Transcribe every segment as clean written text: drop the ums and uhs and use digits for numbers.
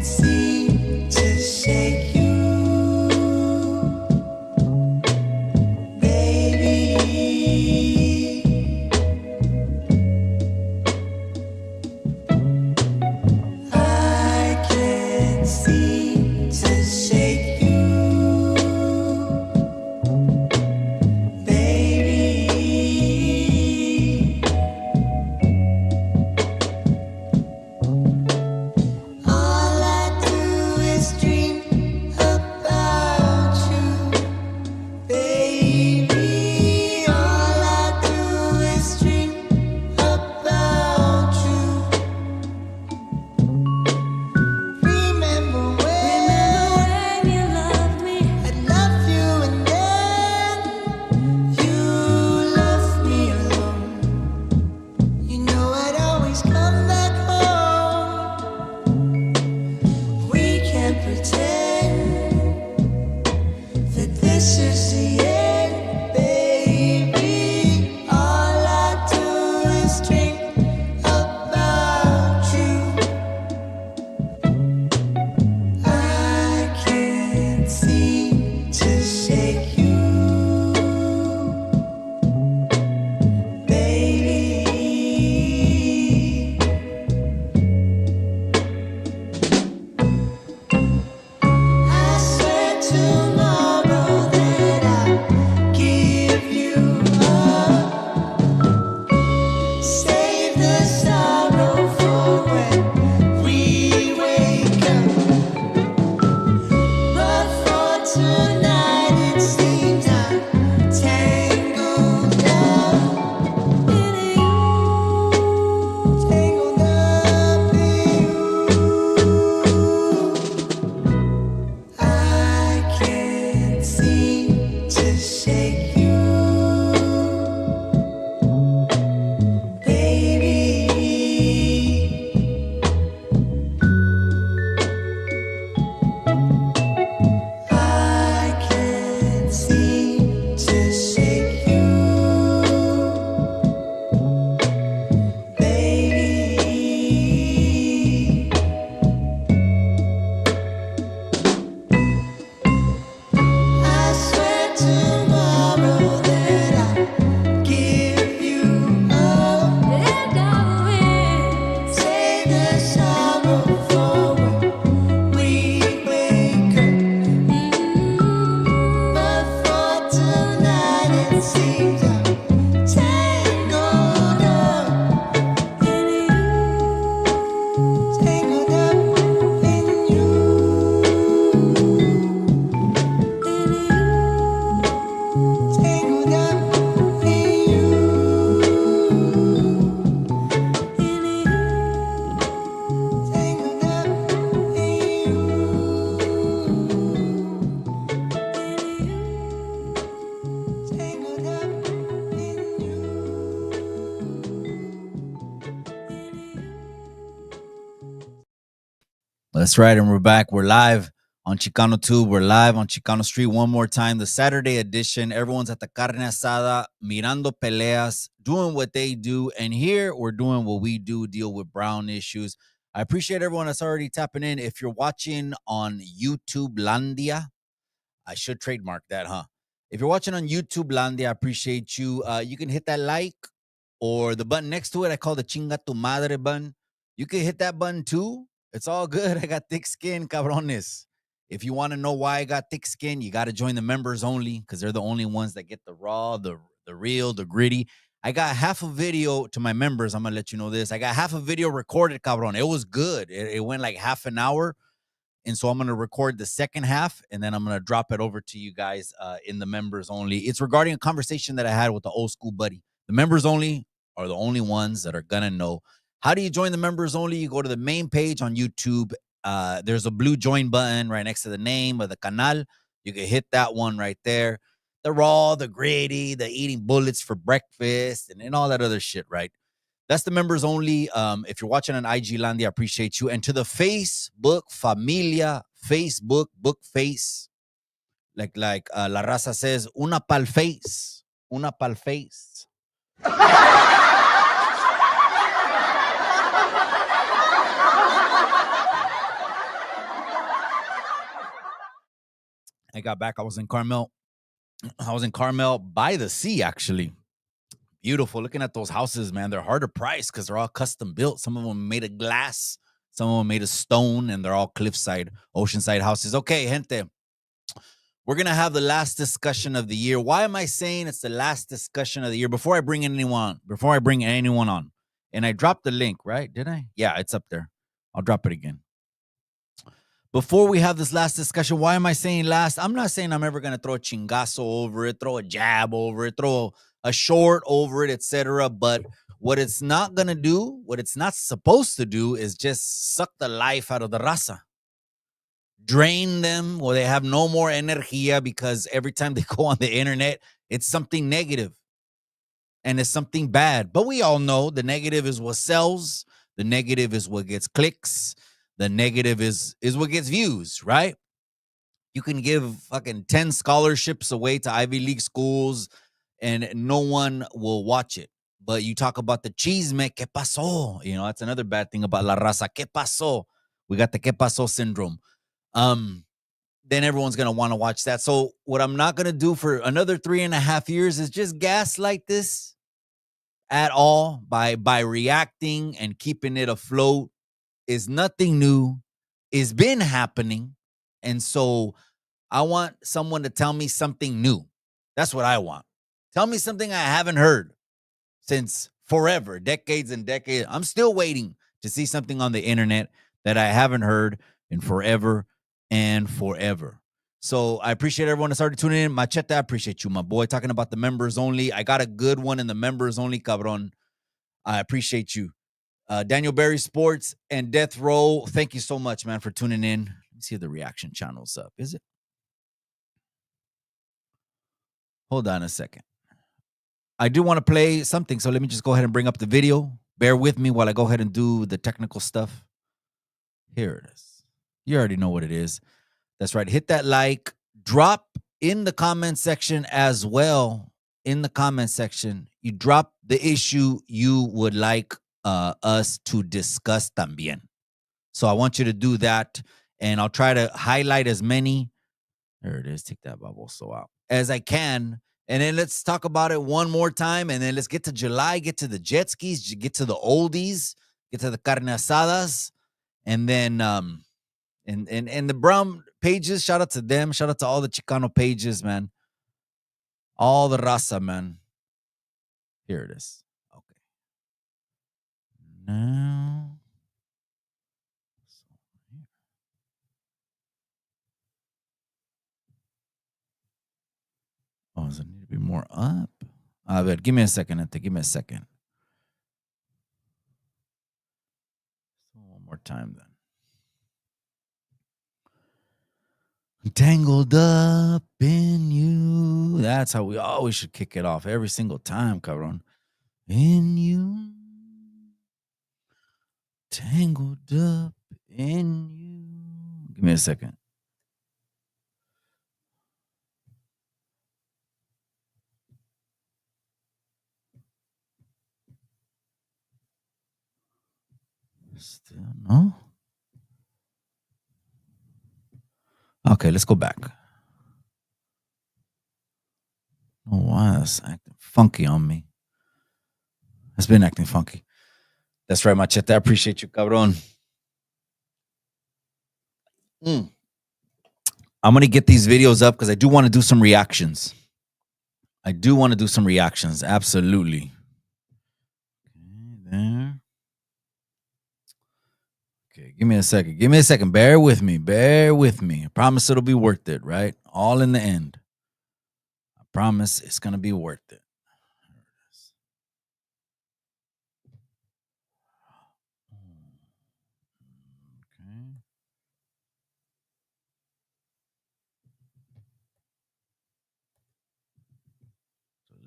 seem to shake you, baby. I can't seem to shake you, baby. All I do is dream about you, baby. All I do is dream about you. Remember when you loved me? I loved you, and then you left me alone. You know I'd always come back home. We can't pretend that this is the end, baby. All I do is dream about you. I can't seem to shake you, baby. I swear tomorrow that I'll give you up. Save the sorrow for when we wake up. But for tonight it seems I'm tangled up in you, tangled up in you. I can't seem to shake you, baby. I can't seem to shake you, baby. I swear tomorrow that I'll give you up, and I will save the sorrow for when we wake up. But for tonight it seems I'm tangled up in you, tangled up in you, tangled up in you, tangled up in That's right, and we're back. We're live on Chicano Tube. We're live on Chicano Street one more time. The Saturday edition. Everyone's at the carne asada, mirando peleas, doing what they do. And here we're doing what we do, deal with brown issues. I appreciate everyone that's already tapping in. If you're watching on YouTube Landia, I should trademark that, huh? If you're watching on YouTube Landia, I appreciate you. You can hit that like or the button next to it. I call the chinga tu madre button. You can hit that button too. It's all good. I got thick skin, cabrones. If you want to know why I got thick skin, you got to join the members only because they're the only ones that get the raw, the real, the gritty. I got half a video to my members. I'm going to let you know this. I got half a video recorded, cabron. It was good. It went like half an hour. And so I'm going to record the second half, and then I'm going to drop it over to you guys in the members only. It's regarding a conversation that I had with the old school buddy. The members only are the only ones that are going to know. How do you join the members only? You go to the main page on YouTube. There's a blue join button right next to the name of the canal. You can hit that one right there. The raw, the gritty, the eating bullets for breakfast, and all that other shit, right? That's the members only. If you're watching on IG Landia, I appreciate you. And to the Facebook Familia, Facebook, book face, like La Raza says, una pal face, una pal face. got back, I was in Carmel. I was in Carmel by the sea, actually. Beautiful. Looking at those houses, man. They're hard to price because they're all custom built. Some of them made of glass, some of them made of stone, and they're all cliffside, oceanside houses. Okay, gente. We're gonna have the last discussion of the year. Why am I saying it's the last discussion of the year? Before I bring anyone on, and I dropped the link, right? Did I? Yeah, it's up there. I'll drop it again. Before we have this last discussion, why am I saying last? I'm not saying I'm ever gonna throw a chingazo over it, throw a jab over it, throw a short over it, etc. But what it's not gonna do, what it's not supposed to do, is just suck the life out of the raza, drain them, or they have no more energia because every time they go on the internet, it's something negative and it's something bad. But we all know the negative is what sells, the negative is what gets clicks, the negative is what gets views, right? You can give fucking 10 scholarships away to Ivy League schools and no one will watch it. But you talk about the chisme, ¿qué pasó? You know, that's another bad thing about La Raza. ¿Qué pasó? We got the ¿qué pasó syndrome. Then everyone's going to want to watch that. So what I'm not going to do for another 3.5 years is just gaslight this at all by reacting and keeping it afloat. Is nothing new. It's been happening. And so I want someone to tell me something new. That's what I want. Tell me something I haven't heard since forever, decades and decades. I'm still waiting to see something on the internet that I haven't heard in forever and forever. So I appreciate everyone that started tuning in. Machete, I appreciate you, my boy. Talking about the members only. I got a good one in the members only, cabron. I appreciate you. Daniel Berry Sports and Death Row. Thank you so much, man, for tuning in. Let me see if the reaction channel's up. Is it? Hold on a second. I do want to play something, so let me just go ahead and bring up the video. Bear with me while I go ahead and do the technical stuff. Here it is. You already know what it is. That's right. Hit that like. Drop in the comment section as well. In the comment section, you drop the issue you would like us to discuss también. So I want you to do that, and I'll try to highlight as many. There it is. Take that bubble so out as I can. And then let's talk about it one more time. And then let's get to July, get to the jet skis, get to the oldies, get to the carne asadas. And then and the Brown pages, shout out to them. Shout out to all the Chicano pages, man. All the raza, man. Here it is. Okay. Now. Oh, does it need to be more up? But give me a second, Ante. Give me a second. One more time, then. Tangled up in you. That's how we always should kick it off every single time, cabron. In you. Tangled up in you. Give me a second. Still no? Okay, let's go back. Oh, why it's acting funky on me. It's been acting funky. That's right, Machete. I appreciate you, cabron. I'm going to get these videos up because I do want to do some reactions. Absolutely. Okay, there. Okay, give me a second. Bear with me. I promise it'll be worth it, right? All in the end. I promise it's going to be worth it. Okay.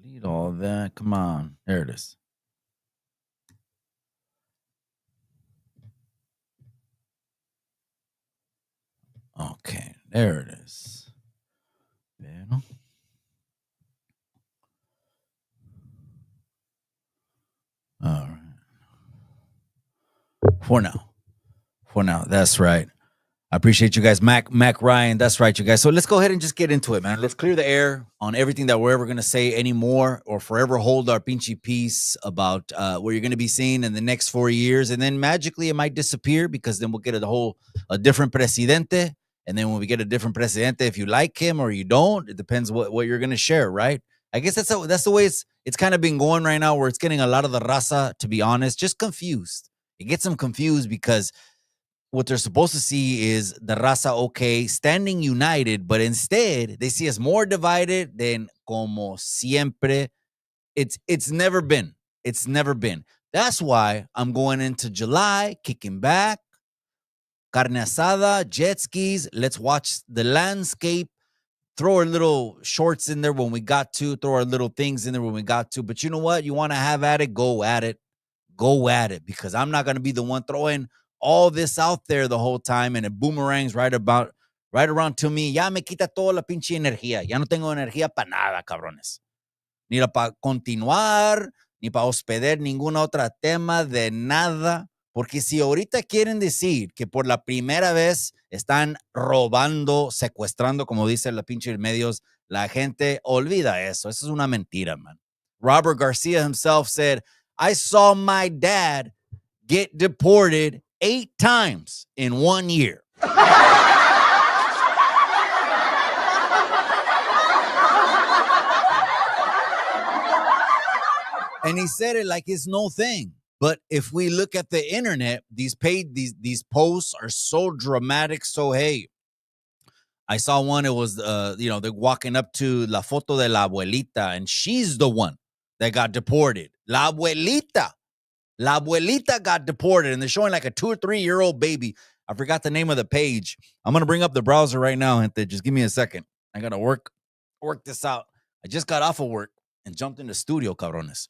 Delete all that. Come on. There it is. Okay, there it is. Pero. All right. For now. That's right. I appreciate you guys. Mac Ryan. That's right, you guys. So let's go ahead and just get into it, man. Let's clear the air on everything that we're ever going to say anymore or forever hold our pinchy peace about what you're going to be seeing in the next 4 years. And then magically it might disappear because then we'll get a different presidente. And then when we get a different presidente, if you like him or you don't, it depends what you're going to share, right? I guess that's the way it's kind of been going right now, where it's getting a lot of the raza, to be honest, just confused. It gets them confused because what they're supposed to see is the raza, okay, standing united, but instead they see us more divided than como siempre. It's never been. It's never been. That's why I'm going into July, kicking back, carne asada, jet skis. Let's watch the landscape. Throw our little shorts in there when we got to. Throw our little things in there when we got to. But you know what? You want to have at it? Go at it. Go at it, because I'm not going to be the one throwing all this out there the whole time and it boomerangs right around to me. Ya me quita toda la pinche energía. Ya no tengo energía para nada, cabrones. Ni para continuar, ni para hospeder ninguna otra tema de nada. Porque si ahorita quieren decir que por la primera vez están robando, secuestrando, como dicen los pinches medios, la gente, olvida eso. Eso es una mentira, man. Robert Garcia himself said, I saw my dad get deported 8 times in 1 year. And he said it like it's no thing. But if we look at the internet, these posts are so dramatic. So, hey, I saw one. It was, they're walking up to la foto de la abuelita, and she's the one that got deported. La abuelita. La abuelita got deported, and they're showing like a 2 or 3 year old baby. I forgot the name of the page. I'm going to bring up the browser right now, gente. Just give me a second. I got to work this out. I just got off of work and jumped in the studio, cabrones.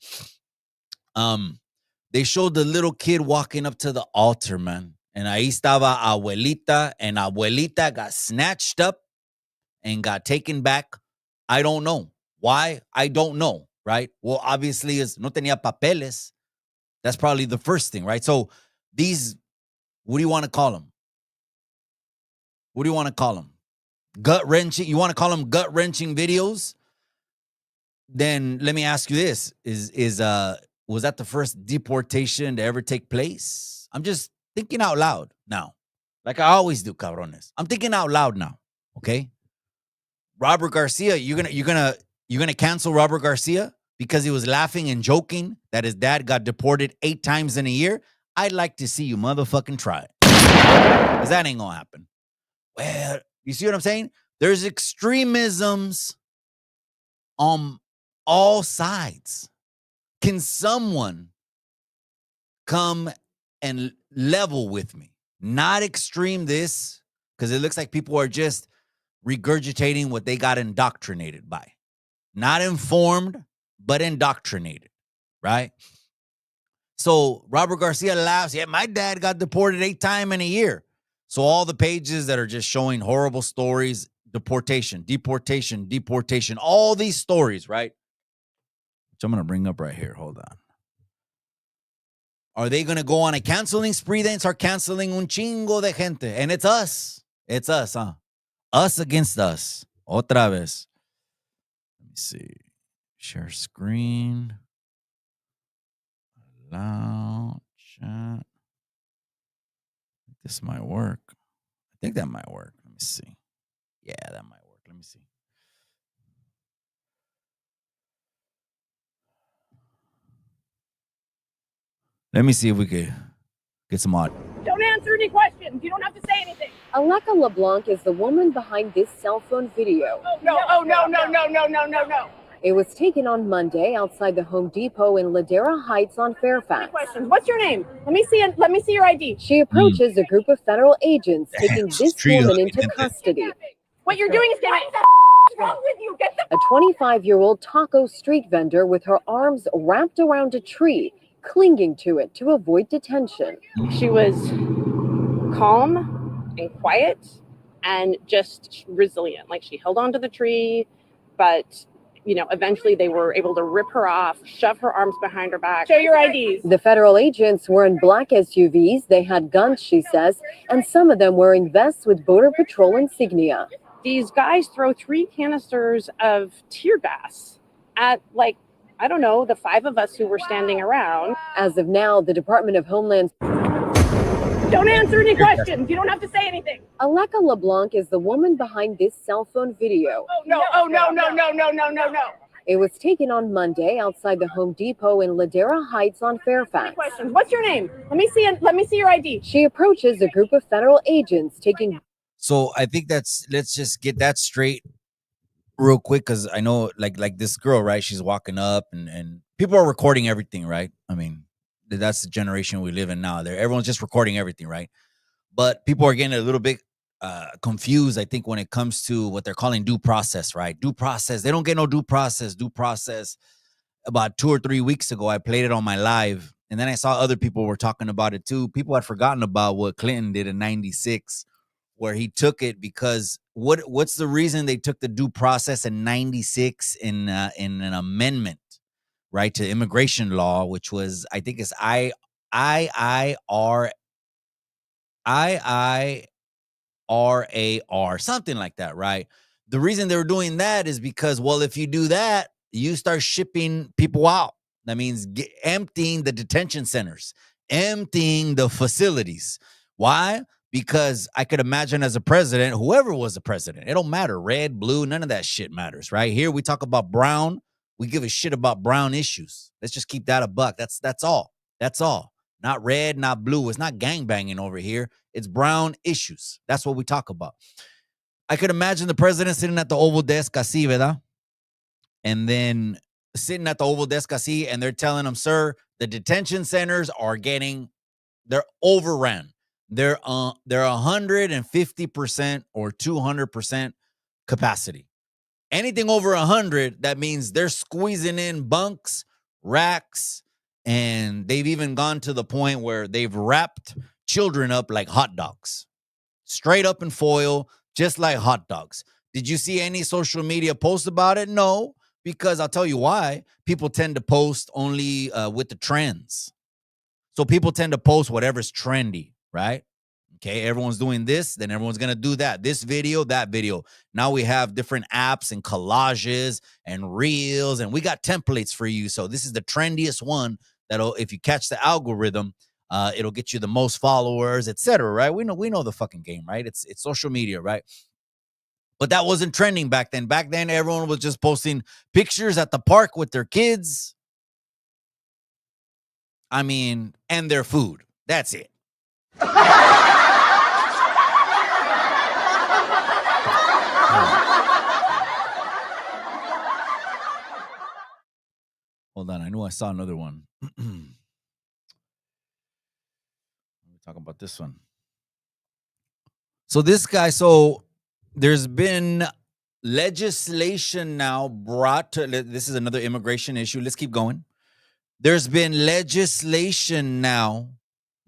They showed the little kid walking up to the altar, man. And ahí estaba abuelita, and abuelita got snatched up and got taken back. I don't know. Why? I don't know, right? Well, obviously, no tenía papeles. That's probably the first thing, right? So these, what do you want to call them? What do you want to call them? Gut-wrenching? You want to call them gut-wrenching videos? Then let me ask you this. Was that the first deportation to ever take place? I'm just thinking out loud now. Like I always do, cabrones. I'm thinking out loud now, okay? Robert Garcia, you're gonna cancel Robert Garcia because he was laughing and joking that his dad got deported 8 times in a year? I'd like to see you motherfucking try it. Because that ain't gonna happen. Well, you see what I'm saying? There's extremisms on all sides. Can someone come and level with me? Not extreme this, because it looks like people are just regurgitating what they got indoctrinated by. Not informed, but indoctrinated, right? So Robert Garcia laughs. Yeah, my dad got deported 8 times in a year. So all the pages that are just showing horrible stories, deportation, all these stories, right? Which I'm going to bring up right here. Hold on. Are they going to go on a canceling spree then? Start canceling un chingo de gente. And it's us. It's us, huh? Us against us. Otra vez. Let me see. Share screen. Allow chat. This might work. I think that might work. Let me see. Yeah, that might work. Let me see. Let me see if we could get some audio. Don't answer any questions. You don't have to say anything. Aleka LeBlanc is the woman behind this cell phone video. No. It was taken on Monday outside the Home Depot in Ladera Heights on Fairfax. Questions. What's your name? Let me see it. Let me see your ID. She approaches a group of federal agents taking this woman into custody. What you're doing is what's wrong with you? Get the A 25-year-old taco street vendor with her arms wrapped around a tree, clinging to it to avoid detention. She was calm and quiet and just resilient. Like she held onto the tree, but eventually they were able to rip her off, shove her arms behind her back. Show your IDs. The federal agents were in black SUVs. They had guns, she says, and some of them wearing vests with Border Patrol insignia. These guys throw 3 canisters of tear gas at, I don't know, the 5 of us who were standing around. As of now, the Department of Homeland... Don't answer any questions. You don't have to say anything. Aleka LeBlanc is the woman behind this cell phone video. Oh, no. It was taken on Monday outside the Home Depot in Ladera Heights on Fairfax. Questions. What's your name? Let me see your ID. She approaches a group of federal agents taking... So I think let's just get that straight real quick, because I know like this girl, right? She's walking up and people are recording everything, right? I mean, that's the generation we live in now. Everyone's just recording everything, right? But people are getting a little bit confused, I think, when it comes to what they're calling due process, right? Due process. They don't get no due process. Due process. About 2 or 3 weeks ago, I played it on my live, and then I saw other people were talking about it too. People had forgotten about what Clinton did in '96, where he took it because what's the reason they took the due process in '96 in an amendment, right, to immigration law, which was, I think it's IIRAR, something like that, right? The reason they were doing that is because, well, if you do that, you start shipping people out. That means emptying the detention centers, emptying the facilities. Why? Because I could imagine as a president, whoever was the president, it don't matter, red, blue, none of that shit matters, right? Here we talk about brown. We give a shit about brown issues. Let's just keep that a buck. That's all. That's all. Not red, not blue. It's not gangbanging over here. It's brown issues. That's what we talk about. I could imagine the president sitting at the Oval Desk, así, ¿verdad? And then sitting at the Oval Desk, así, and they're telling him, sir, the detention centers they're overrun. They're 150% or 200% capacity. Anything over 100, that means they're squeezing in bunks, racks, and they've even gone to the point where they've wrapped children up like hot dogs, straight up in foil, just like hot dogs. Did you see any social media posts about it? No, because I'll tell you why. People tend to post only with the trends. So people tend to post whatever's trendy, right? Okay, everyone's doing this, then everyone's going to do that. This video, that video. Now we have different apps and collages and reels, and we got templates for you. So this is the trendiest one that'll, if you catch the algorithm, it'll get you the most followers, etc. Right? We know the fucking game, right? It's social media, right? But that wasn't trending back then. Back then, everyone was just posting pictures at the park with their kids. I mean, and their food. That's it. Hold on, I knew I saw another one. Let me talk about this one. So this guy, there's been legislation now brought to, this is another immigration issue. Let's keep going. There's been legislation now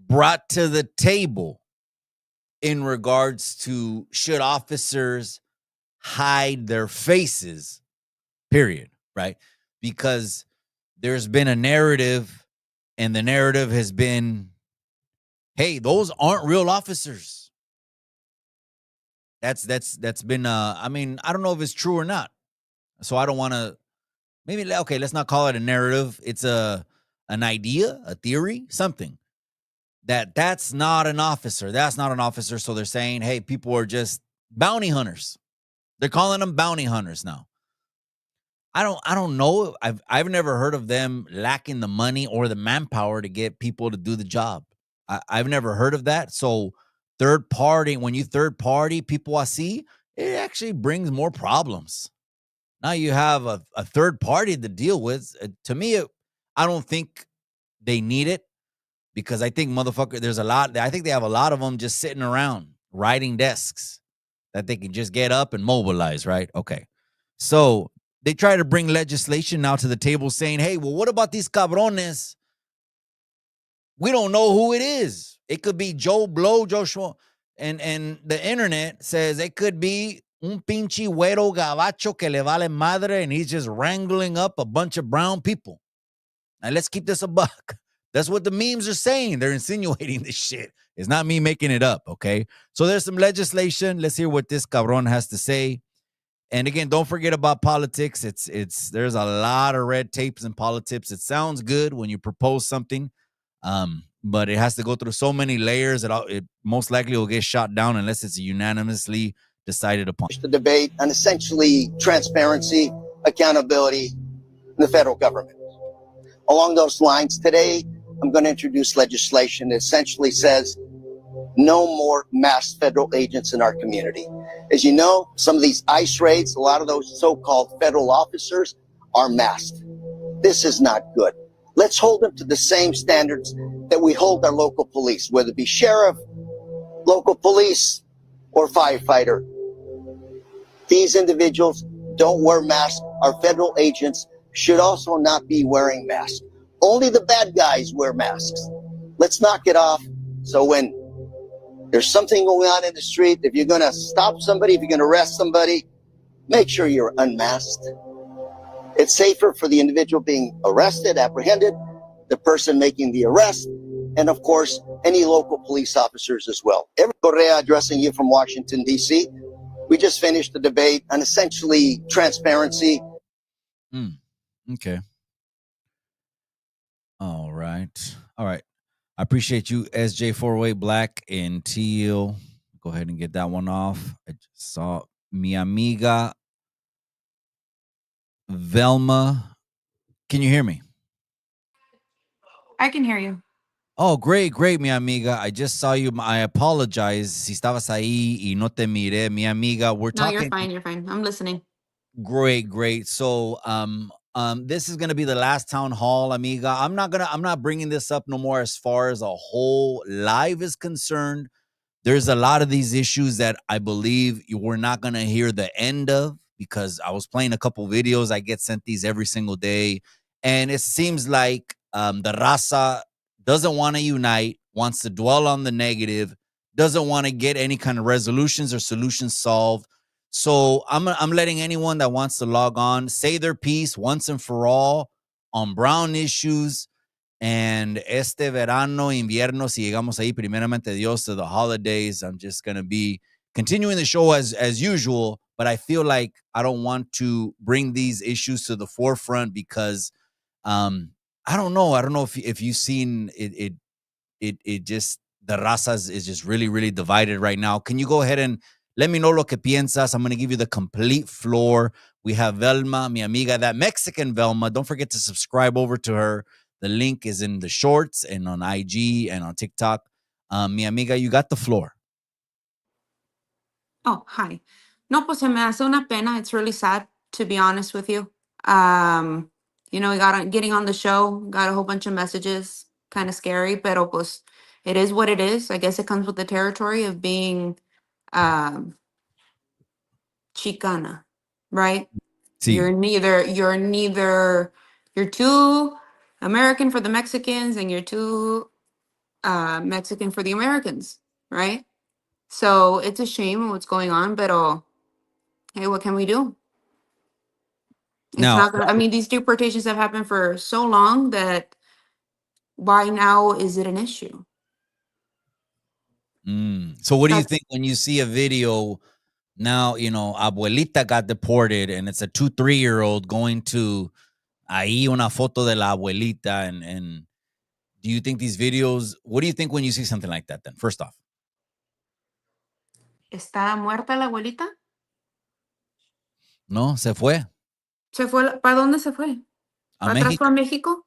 brought to the table in regards to should officers hide their faces, period, right? Because there's been a narrative, and the narrative has been, hey, those aren't real officers. That's been, I mean, I don't know if it's true or not. So I don't want to, maybe, okay, let's not call it a narrative. It's an idea, a theory, something. That's not an officer. That's not an officer. So they're saying, hey, people are just bounty hunters. They're calling them bounty hunters now. I don't know. I've never heard of them lacking the money or the manpower to get people to do the job. I've never heard of that. So third party, when you third party people I see, it actually brings more problems. Now you have a third party to deal with. To me, I don't think they need it, because I think I think they have a lot of them just sitting around writing desks that they can just get up and mobilize, right? Okay. So they try to bring legislation now to the table saying, hey, well, what about these cabrones? We don't know who it is. It could be Joe Blow, Joe Schmo. And the internet says it could be un pinche güero gabacho que le vale madre, and he's just wrangling up a bunch of brown people. Now, let's keep this a buck. That's what the memes are saying. They're insinuating this shit. It's not me making it up, okay? So there's some legislation. Let's hear what this cabron has to say. And again, don't forget about politics. There's a lot of red tapes in politics. It sounds good when you propose something, but it has to go through so many layers that it most likely will get shot down unless it's unanimously decided upon. The debate on essentially transparency, accountability in the federal government. Along those lines, today I'm going to introduce legislation that essentially says no more masked federal agents in our community. As you know, some of these ICE raids, a lot of those so-called federal officers are masked. This is not good. Let's hold them to the same standards that we hold our local police, whether it be sheriff, local police, or firefighter. These individuals don't wear masks. Our federal agents should also not be wearing masks. Only the bad guys wear masks. Let's knock it off. So when there's something going on in the street, if you're going to stop somebody, if you're going to arrest somebody, make sure you're unmasked. It's safer for the individual being arrested, apprehended, the person making the arrest, and of course, any local police officers as well. Every Correa addressing you from Washington, D.C. We just finished the debate on essentially transparency. Okay. All right. I appreciate you, SJ408 Black and Teal. Go ahead and get that one off. I just saw mi amiga Velma. Can you hear me? I can hear you. Oh, great, mi amiga. I just saw you. I apologize. Si estabas ahí y no te miré, mi amiga. We're No, talking. you're fine. I'm listening. Great. So, this is gonna be the last town hall, amiga. I'm not bringing this up no more as far as a whole live is concerned. There's a lot of these issues that I believe we're not going to hear the end of, because I was playing a couple videos. I get sent these every single day. And it seems like the raza doesn't want to unite, wants to dwell on the negative, doesn't want to get any kind of resolutions or solutions solved. So I'm letting anyone that wants to log on say their piece once and for all on brown issues. And este verano, invierno, si llegamos ahí, primeramente Dios, to the holidays, I'm just going to be continuing the show as usual. But I feel like I don't want to bring these issues to the forefront because I don't know. I don't know if you've seen it just, the razas is just really, really divided right now. Can you go ahead and let me know lo que piensas? I'm going to give you the complete floor. We have Velma, mi amiga, that Mexican Velma. Don't forget to subscribe over to her. The link is in the shorts and on IG and on TikTok. Mi amiga, you got the floor. Oh, hi. No, pues se me hace una pena. It's really sad, to be honest with you. Getting on the show, got a whole bunch of messages, kind of scary, pero pues it is what it is. I guess it comes with the territory of being Chicana, right? Sí. You're too American for the Mexicans and you're too Mexican for the Americans, right? So it's a shame what's going on, but hey, what can we do? It's Now, not gonna, I mean, these deportations have happened for so long that why now is it an issue? So what do you That's- think when you see a video now, abuelita got deported and it's a 2-3-year-old going to ahí una foto de la abuelita and do you think these videos, what do you think when you see something like that then? First off. ¿Está muerta la abuelita? No, se fue. ¿Se fue? ¿Para dónde se fue? A ¿Para atrás México. para México?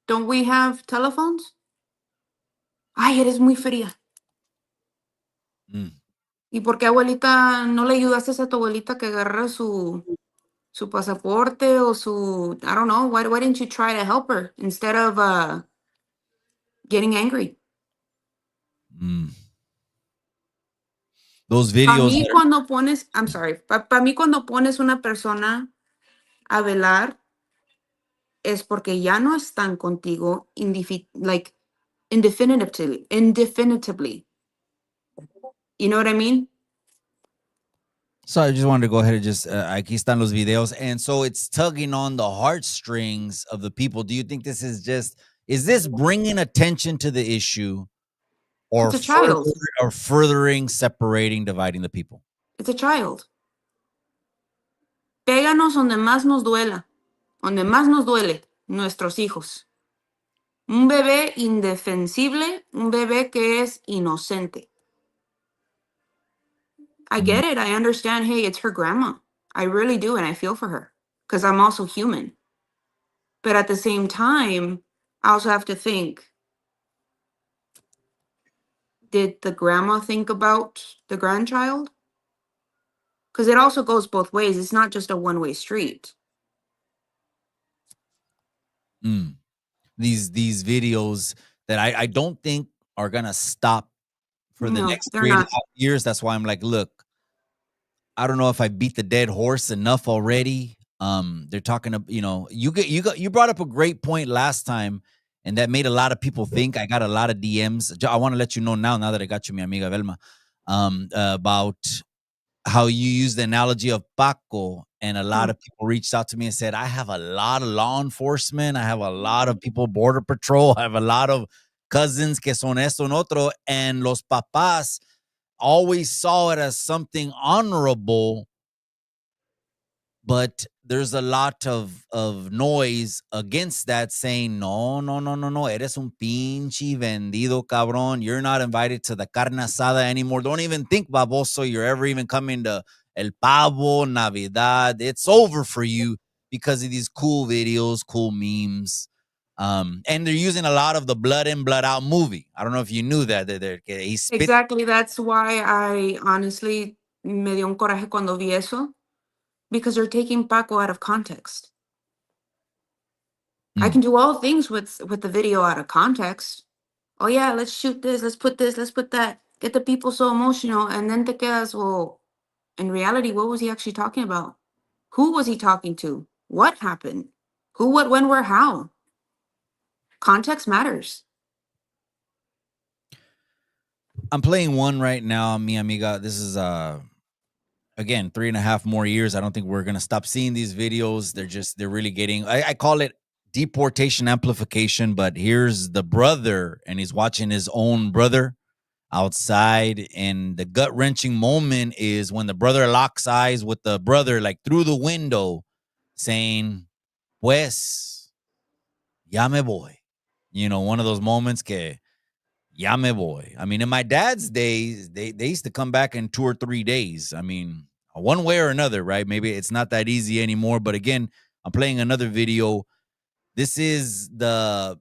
Don't we have telephones? Ay, eres muy fría. ¿Y por qué abuelita no le ayudaste a tu abuelita que agarre su pasaporte o su, I don't know, why didn't you try to help her instead of getting angry? Those Para videos. mí cuando pones, I'm sorry, para mí cuando pones una persona a velar es porque ya no están contigo indefinitively. You know what I mean? So I just wanted to go ahead and just aquí están los videos, and so it's tugging on the heartstrings of the people. Do you think this is this bringing attention to the issue, or It's a child. furthering, separating, dividing the people? It's a child. Péganos donde más nos duela, donde más nos duele, nuestros hijos. Un bebé indefensible, un bebé que es inocente. I get it. I understand. Hey, it's her grandma. I really do. And I feel for her because I'm also human. But at the same time, I also have to think, did the grandma think about the grandchild? Because it also goes both ways. It's not just a one-way street. These videos that I don't think are gonna stop for the No, next they're 3.5 not. years. That's why I'm like, look, I don't know if I beat the dead horse enough already. They're talking about, you brought up a great point last time, and that made a lot of people think. I got a lot of DMs. I want to let you know now that I got you, mi amiga Velma, about how you use the analogy of Paco, and a lot of people reached out to me and said, I have a lot of law enforcement, I have a lot of people, border patrol, I have a lot of cousins que son esto and otro, and los papás always saw it as something honorable, but there's a lot of noise against that saying, no, no, no, no, no, eres un pinche vendido cabrón. You're not invited to the carne asada anymore. Don't even think, baboso, you're ever even coming to El Pavo, Navidad. It's over for you because of these cool videos, cool memes. And they're using a lot of the blood in, blood out movie. I don't know if you knew that. He spit. Exactly. That's why I honestly me dio un coraje cuando vi eso. Because they're taking Paco out of context. I can do all things with the video out of context. Oh yeah, let's shoot this, let's put that, get the people so emotional, and then te quedas, well, in reality, what was he actually talking about? Who was he talking to? What happened? Who, what, when, where, how? Context matters. I'm playing one right now, mi amiga. This is again 3.5 more years. I don't think we're gonna stop seeing these videos. They're really getting. I call it deportation amplification. But here's the brother, and he's watching his own brother outside, and the gut wrenching moment is when the brother locks eyes with the brother, like through the window, saying, "Pues, ya me voy." One of those moments que ya me voy. I mean, in my dad's days, they used to come back in 2 or 3 days. I mean, one way or another, right? Maybe it's not that easy anymore. But again, I'm playing another video. This is the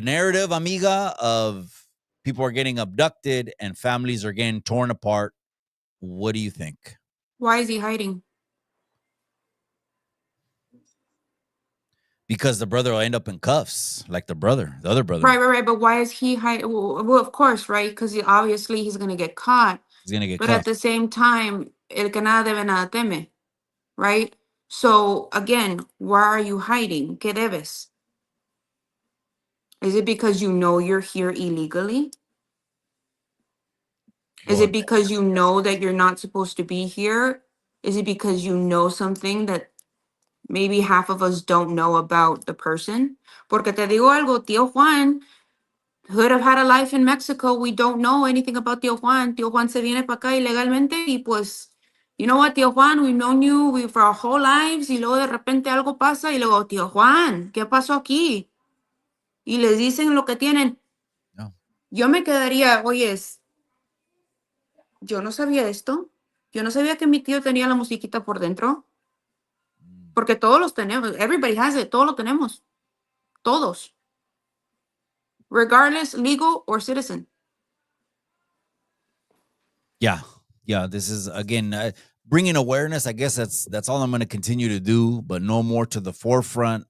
narrative, amiga, of people are getting abducted and families are getting torn apart. What do you think? Why is he hiding? Because the brother will end up in cuffs, like the other brother. Right. But why is he hiding? Well, of course, right? Because obviously he's going to get caught. He's gonna get But at cuffed. the same time, el que nada debe nada teme, right? So again, why are you hiding? ¿Qué debes? Is it because you know you're here illegally? Is Well, it because you know that you're not supposed to be here? Is it because you know something that maybe half of us don't know about the person? Porque te digo algo, Tío Juan could have had a life in Mexico. We don't know anything about Tío Juan. Tío Juan se viene para acá ilegalmente y pues, you know what, Tío Juan, we've known you for our whole lives y luego de repente algo pasa y luego, Tío Juan, ¿qué pasó aquí? Y les dicen lo que tienen. no. Yo me quedaría, oyes, yo no sabía esto. Yo no sabía que mi tío tenía la musiquita por dentro. Porque todos los tenemos. Everybody has it. Todos lo tenemos. Todos. Regardless, legal or citizen. Yeah, this is again bringing awareness. I guess that's all I'm going to continue to do, but no more to the forefront,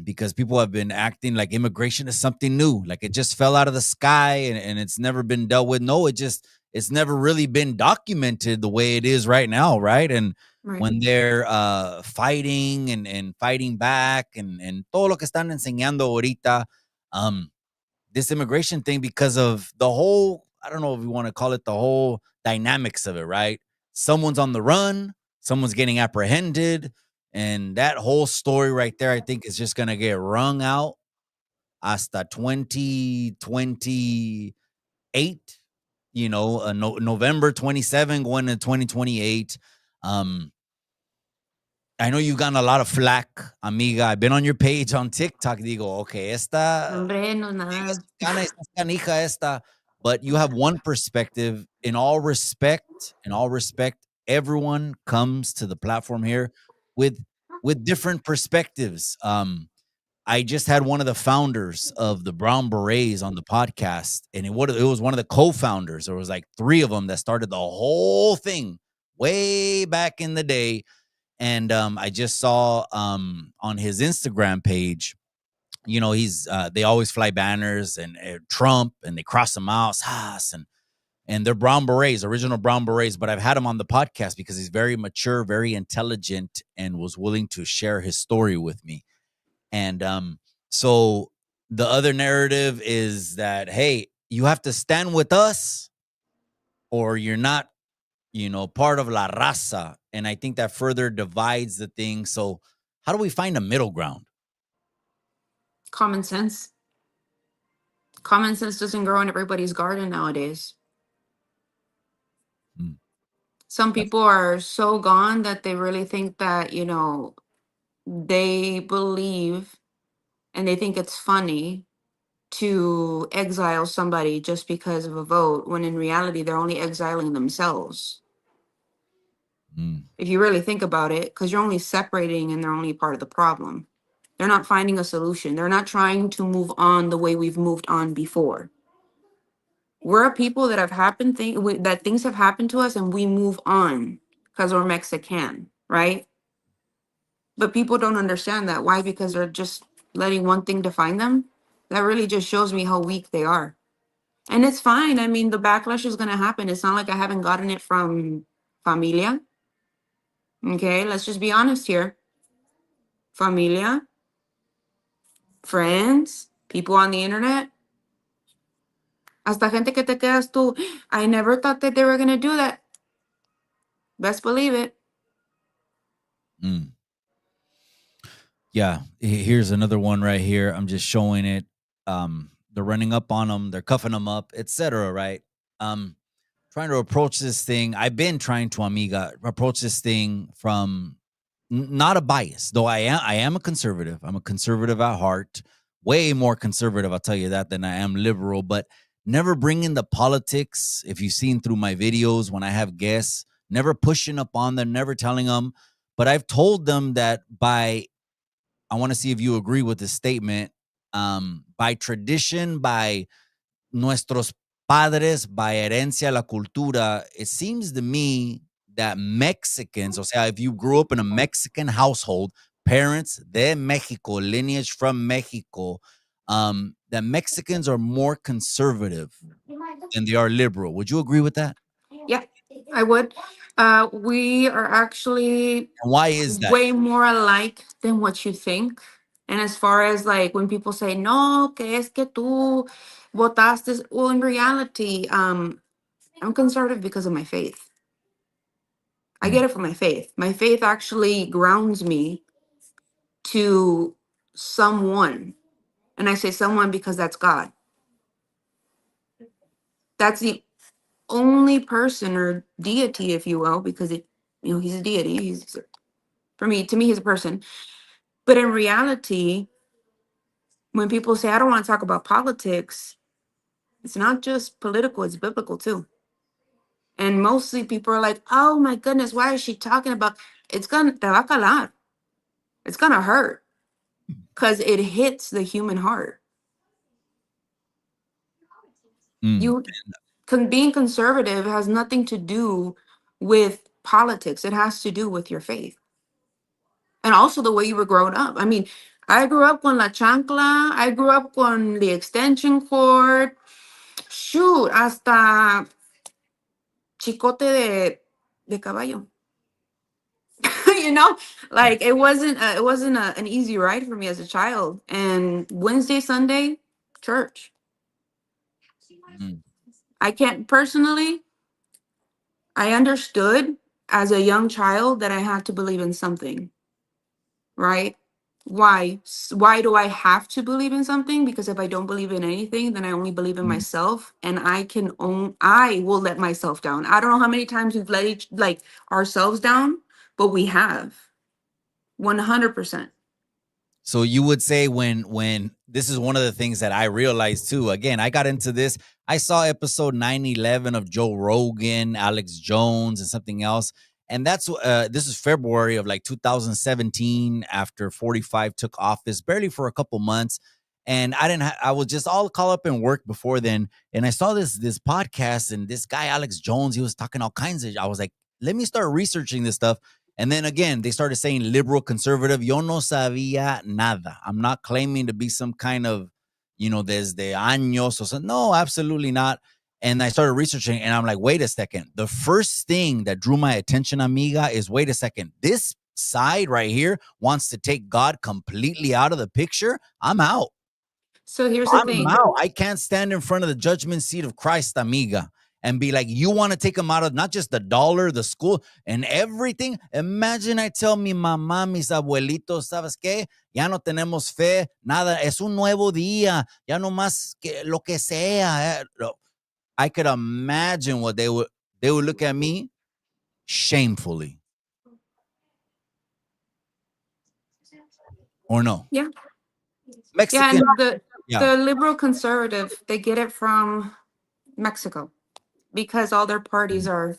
because people have been acting like immigration is something new, like it just fell out of the sky, and it's never been dealt with. No, it's never really been documented the way it is right now, right? And Right. when they're fighting and fighting back, and todo lo que están enseñando ahorita, this immigration thing, because of the whole, I don't know if you want to call it the whole dynamics of it, right? someone's on the run, someone's getting apprehended, and that whole story right there, I think, is just gonna get wrung out hasta 2028. November 27 going to 2028. Um, I know you've gotten a lot of flack, amiga. I've been on your page on TikTok. Digo, okay, Hombre, no amiga, nada. esta canija esta. But you have one perspective. In all respect, everyone comes to the platform here with different perspectives. I just had one of the founders of the Brown Berets on the podcast, and it was one of the co-founders. There was like 3 of them that started the whole thing way back in the day. And I just saw on his Instagram page, he's they always fly banners and Trump, and they cross him out, and they're Brown Berets, original Brown Berets. But I've had him on the podcast because he's very mature, very intelligent, and was willing to share his story with me. And so the other narrative is that, hey, you have to stand with us or you're not, part of la raza. And I think that further divides the thing. So how do we find a middle ground? Common sense. Common sense doesn't grow in everybody's garden nowadays. Mm, Some that's- people are so gone that they really think that, they believe and they think it's funny to exile somebody just because of a vote, when in reality, they're only exiling themselves. mm, If you really think about it, because you're only separating and they're only part of the problem. They're not finding a solution. They're not trying to move on the way we've moved on before. We're a people that that things have happened to us and we move on because we're Mexican, right? But people don't understand that. Why? Because they're just letting one thing define them. That really just shows me how weak they are. And it's fine. I mean, the backlash is going to happen. It's not like I haven't gotten it from familia. Okay, let's just be honest here. Familia, friends, people on the internet, hasta gente que te quedas tú. I never thought that they were going to do that. Best believe it. mm. Yeah, here's another one right here. I'm just showing it. They're running up on them, they're cuffing them up, etc. Right? Um, Trying to approach this thing. I've been trying to, amiga, approach this thing from not a bias, though I am a conservative. I'm a conservative at heart, way more conservative, I'll tell you that, than I am liberal, but never bringing the politics. If you've seen through my videos when I have guests, never pushing up on them, never telling them. But I've told them that I want to see if you agree with this statement, by tradition, by nuestros padres, by herencia, la cultura, it seems to me that Mexicans, o sea, if you grew up in a Mexican household, parents de Mexico, lineage from Mexico, that Mexicans are more conservative than they are liberal. Would you agree with that? Yeah, I would. We are actually And why is that? way more alike than what you think. And as far as like when people say, no, que es que tú votaste, well, in reality, I'm conservative because of my faith. I get Mm, it from my faith. My faith actually grounds me to someone. And I say someone because that's God. That's the only person or deity, if you will, because he's a deity. To me, he's a person. But in reality, when people say, I don't want to talk about politics, it's not just political, it's biblical too. And mostly people are like, oh my goodness, why is she talking about? Te va a calar. It's gonna hurt because it hits the human heart. mm, Being conservative has nothing to do with politics. It has to do with your faith and also the way you were grown up. I mean, I grew up con la chancla. I grew up con the extension cord. Shoot, hasta chicote de caballo. you know, like it wasn't an easy ride for me as a child. And Wednesday, Sunday, church. mm, I can't personally. I understood as a young child that I had to believe in something, right? Why? Why do I have to believe in something? Because if I don't believe in anything, then I only believe in Mm. myself, and I will let myself down. I don't know how many times we've let like ourselves down, but we have 100%. So you would say when this is one of the things that I realized too. Again, I got into this. I saw episode 911 of Joe Rogan, Alex Jones, and something else. And that's this is February of like 2017 after 45 took office, barely for a couple months. And I was just all caught up in work before then. And I saw this podcast and this guy, Alex Jones, he was talking all kinds of, I was like, let me start researching this stuff. And then again, they started saying liberal, conservative. Yo no sabía nada. I'm not claiming to be some kind of, desde años or something. No, absolutely not. And I started researching and I'm like, wait a second. The first thing that drew my attention, amiga, is wait a second. This side right here wants to take God completely out of the picture. I'm out. So here's the I'm thing. out. I can't stand in front of the judgment seat of Christ, amiga, and be like, you want to take him out of not just the dollar, the school, and everything. Imagine I tell mi mamá, mis abuelitos, ¿sabes qué? Ya no tenemos fe, nada. Es un nuevo día. Ya no más que lo que sea. I could imagine what they would look at me shamefully. Or no? Yeah. Yeah, Mexican. and Yeah. the liberal conservative, they get it from Mexico, because all their parties are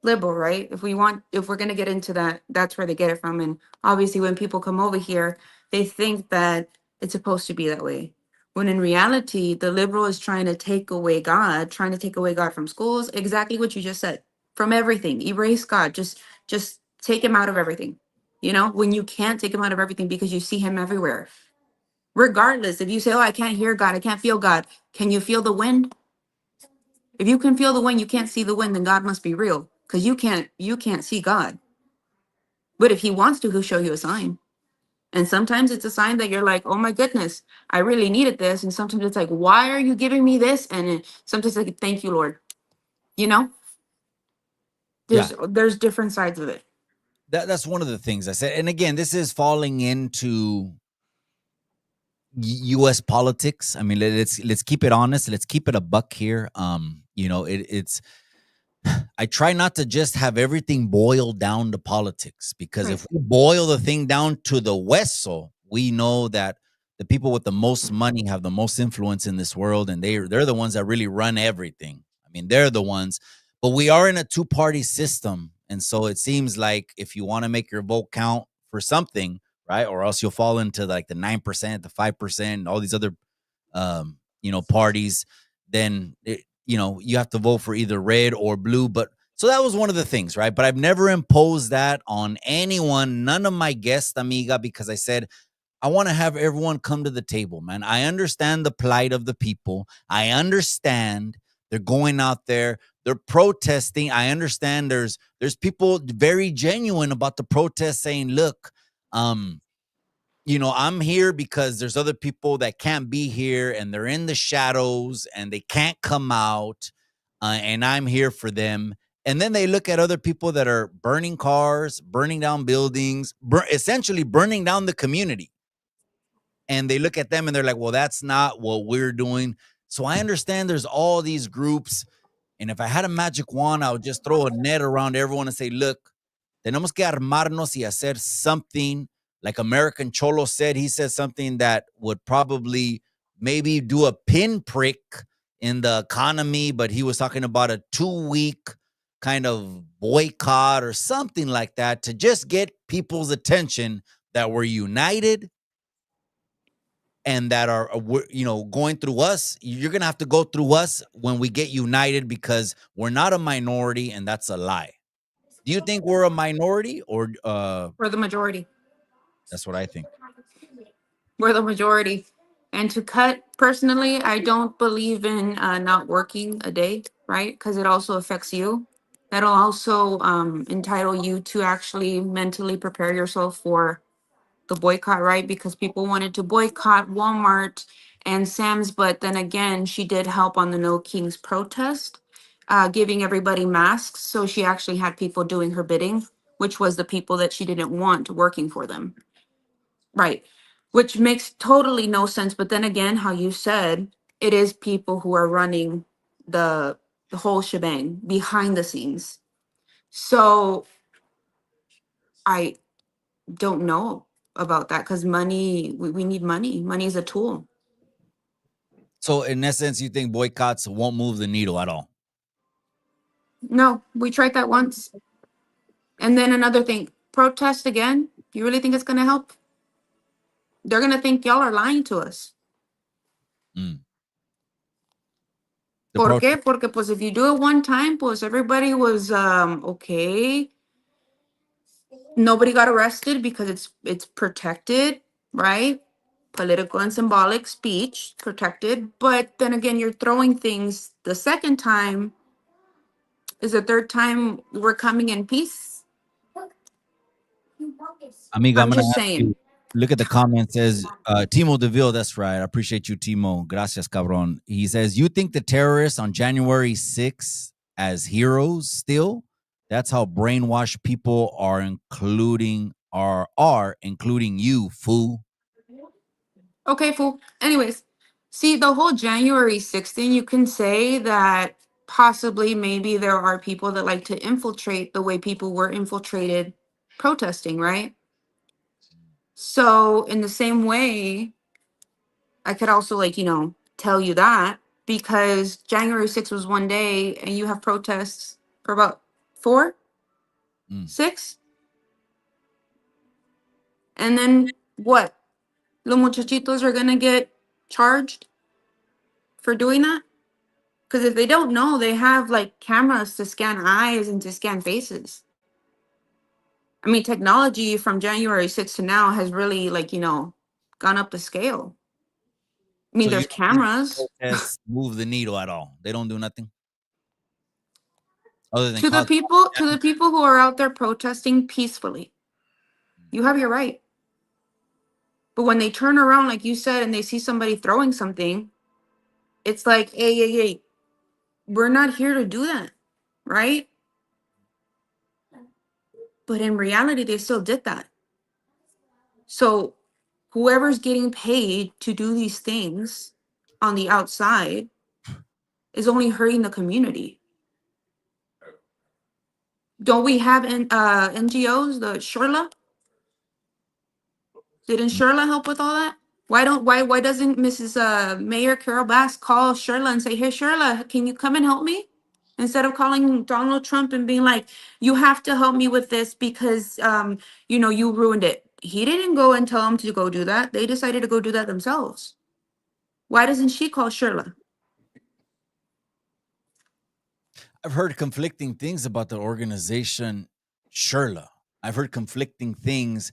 liberal, right? If we're going to get into that, that's where they get it from. And obviously when people come over here, they think that it's supposed to be that way, when in reality the liberal is trying to take away God, trying to take away God from schools. Exactly what you just said. From everything, erase God, just take him out of everything. When you can't take him out of everything because you see him everywhere, regardless. If you say, oh, I can't hear God, I can't feel God, can you feel the wind? If you can feel the wind, you can't see the wind, then God must be real, because you can't see God. But if he wants to, he'll show you a sign. And sometimes it's a sign that you're like, oh my goodness, I really needed this. And sometimes it's like, why are you giving me this? And sometimes it's like, thank you, Lord. You know, Yeah. there's different sides of it. That's one of the things I said. And again, this is falling into U.S. politics. I mean, let's keep it honest. Let's keep it a buck here. It's I try not to just have everything boiled down to politics, because Right. if we boil the thing down to the hueso, we know that the people with the most money have the most influence in this world, and they're the ones that really run everything. I mean, they're the ones. But we are in a two-party system, and so it seems like if you want to make your vote count for something, right, or else you'll fall into like the 9%, the 5%, all these other parties, then you have to vote for either red or blue. But so that was one of the things, right? But I've never imposed that on anyone, none of my guests, amiga, because I said, I want to have everyone come to the table, man. I understand the plight of the people. I understand they're going out there, they're protesting. I understand there's people very genuine about the protest saying, look, I'm here because there's other people that can't be here and they're in the shadows and they can't come out, and I'm here for them. And then they look at other people that are burning cars, burning down buildings, essentially burning down the community. And they look at them and they're like, well, that's not what we're doing. So I understand there's all these groups. And if I had a magic wand, I would just throw a net around everyone and say, look, tenemos que armarnos y hacer something. Like American Cholo said, he said something that would probably maybe do a pinprick in the economy, but he was talking about a 2-week kind of boycott or something like that to just get people's attention that we're united and that are going through us. You're gonna have to go through us when we get united, because we're not a minority, and that's a lie. Do you think we're a minority, or We're the majority. that's what I think? We're the majority. And to cut, personally, I don't believe in not working a day, right? Because it also affects you. That'll also entitle you to actually mentally prepare yourself for the boycott, right? Because people wanted to boycott Walmart and Sam's, but then again, she did help on the No Kings protest. giving everybody masks. So she actually had people doing her bidding, which was the people that she didn't want working for them. Right. Which makes totally no sense. But then again, how you said, it is people who are running the the whole shebang behind the scenes. So I don't know about that because money, we need money. Money is a tool. So in essence, you think boycotts won't move the needle at all? No, we tried that once. And then another thing, protest again. You really think it's going to help? They're going to think y'all are lying to us. Mm. The ¿Por protest. qué? Porque pues if you do it one time, pues everybody was okay. Nobody got arrested because it's protected, right? Political and symbolic speech protected. But then again, you're throwing things the second time. Is the third time we're coming in peace? Amiga, I'm I'm gonna just ask saying. you. Look at the comment. Says Timo Deville. That's right. I appreciate you, Timo. Gracias, cabron. He says you think the terrorists on January 6th as heroes still? That's how brainwashed people are, including you, fool. Okay, fool. Anyways, see the whole January 6th thing, you can say that possibly maybe there are people that like to infiltrate the way people were infiltrated protesting, right? So in the same way, I could also tell you that because January 6th was one day and you have protests for about 4, Mm. 6, and then what? Los muchachitos are gonna get charged for doing that? Because if they don't know, they have like cameras to scan eyes and to scan faces. I mean, technology from January 6th to now has really gone up the scale. I mean, So you there's don't think cameras. protests move the needle at all? They don't do nothing other than To the cause. people who are out there protesting peacefully, you have your right. But when they turn around, like you said, and they see somebody throwing something, it's like, hey, hey, hey, we're not here to do that, right? But in reality, they still did that. So whoever's getting paid to do these things on the outside is only hurting the community. Don't we have NGOs, the Sherla? Didn't Sherla help with all that? Why doesn't Mrs. Mayor Carol Bass call Sherla and say, hey Sherla, can you come and help me? Instead of calling Donald Trump and being like, you have to help me with this because you ruined it. He didn't go and tell them to go do that. They decided to go do that themselves. Why doesn't she call Sherla? I've heard conflicting things about the organization Sherla. I've heard conflicting things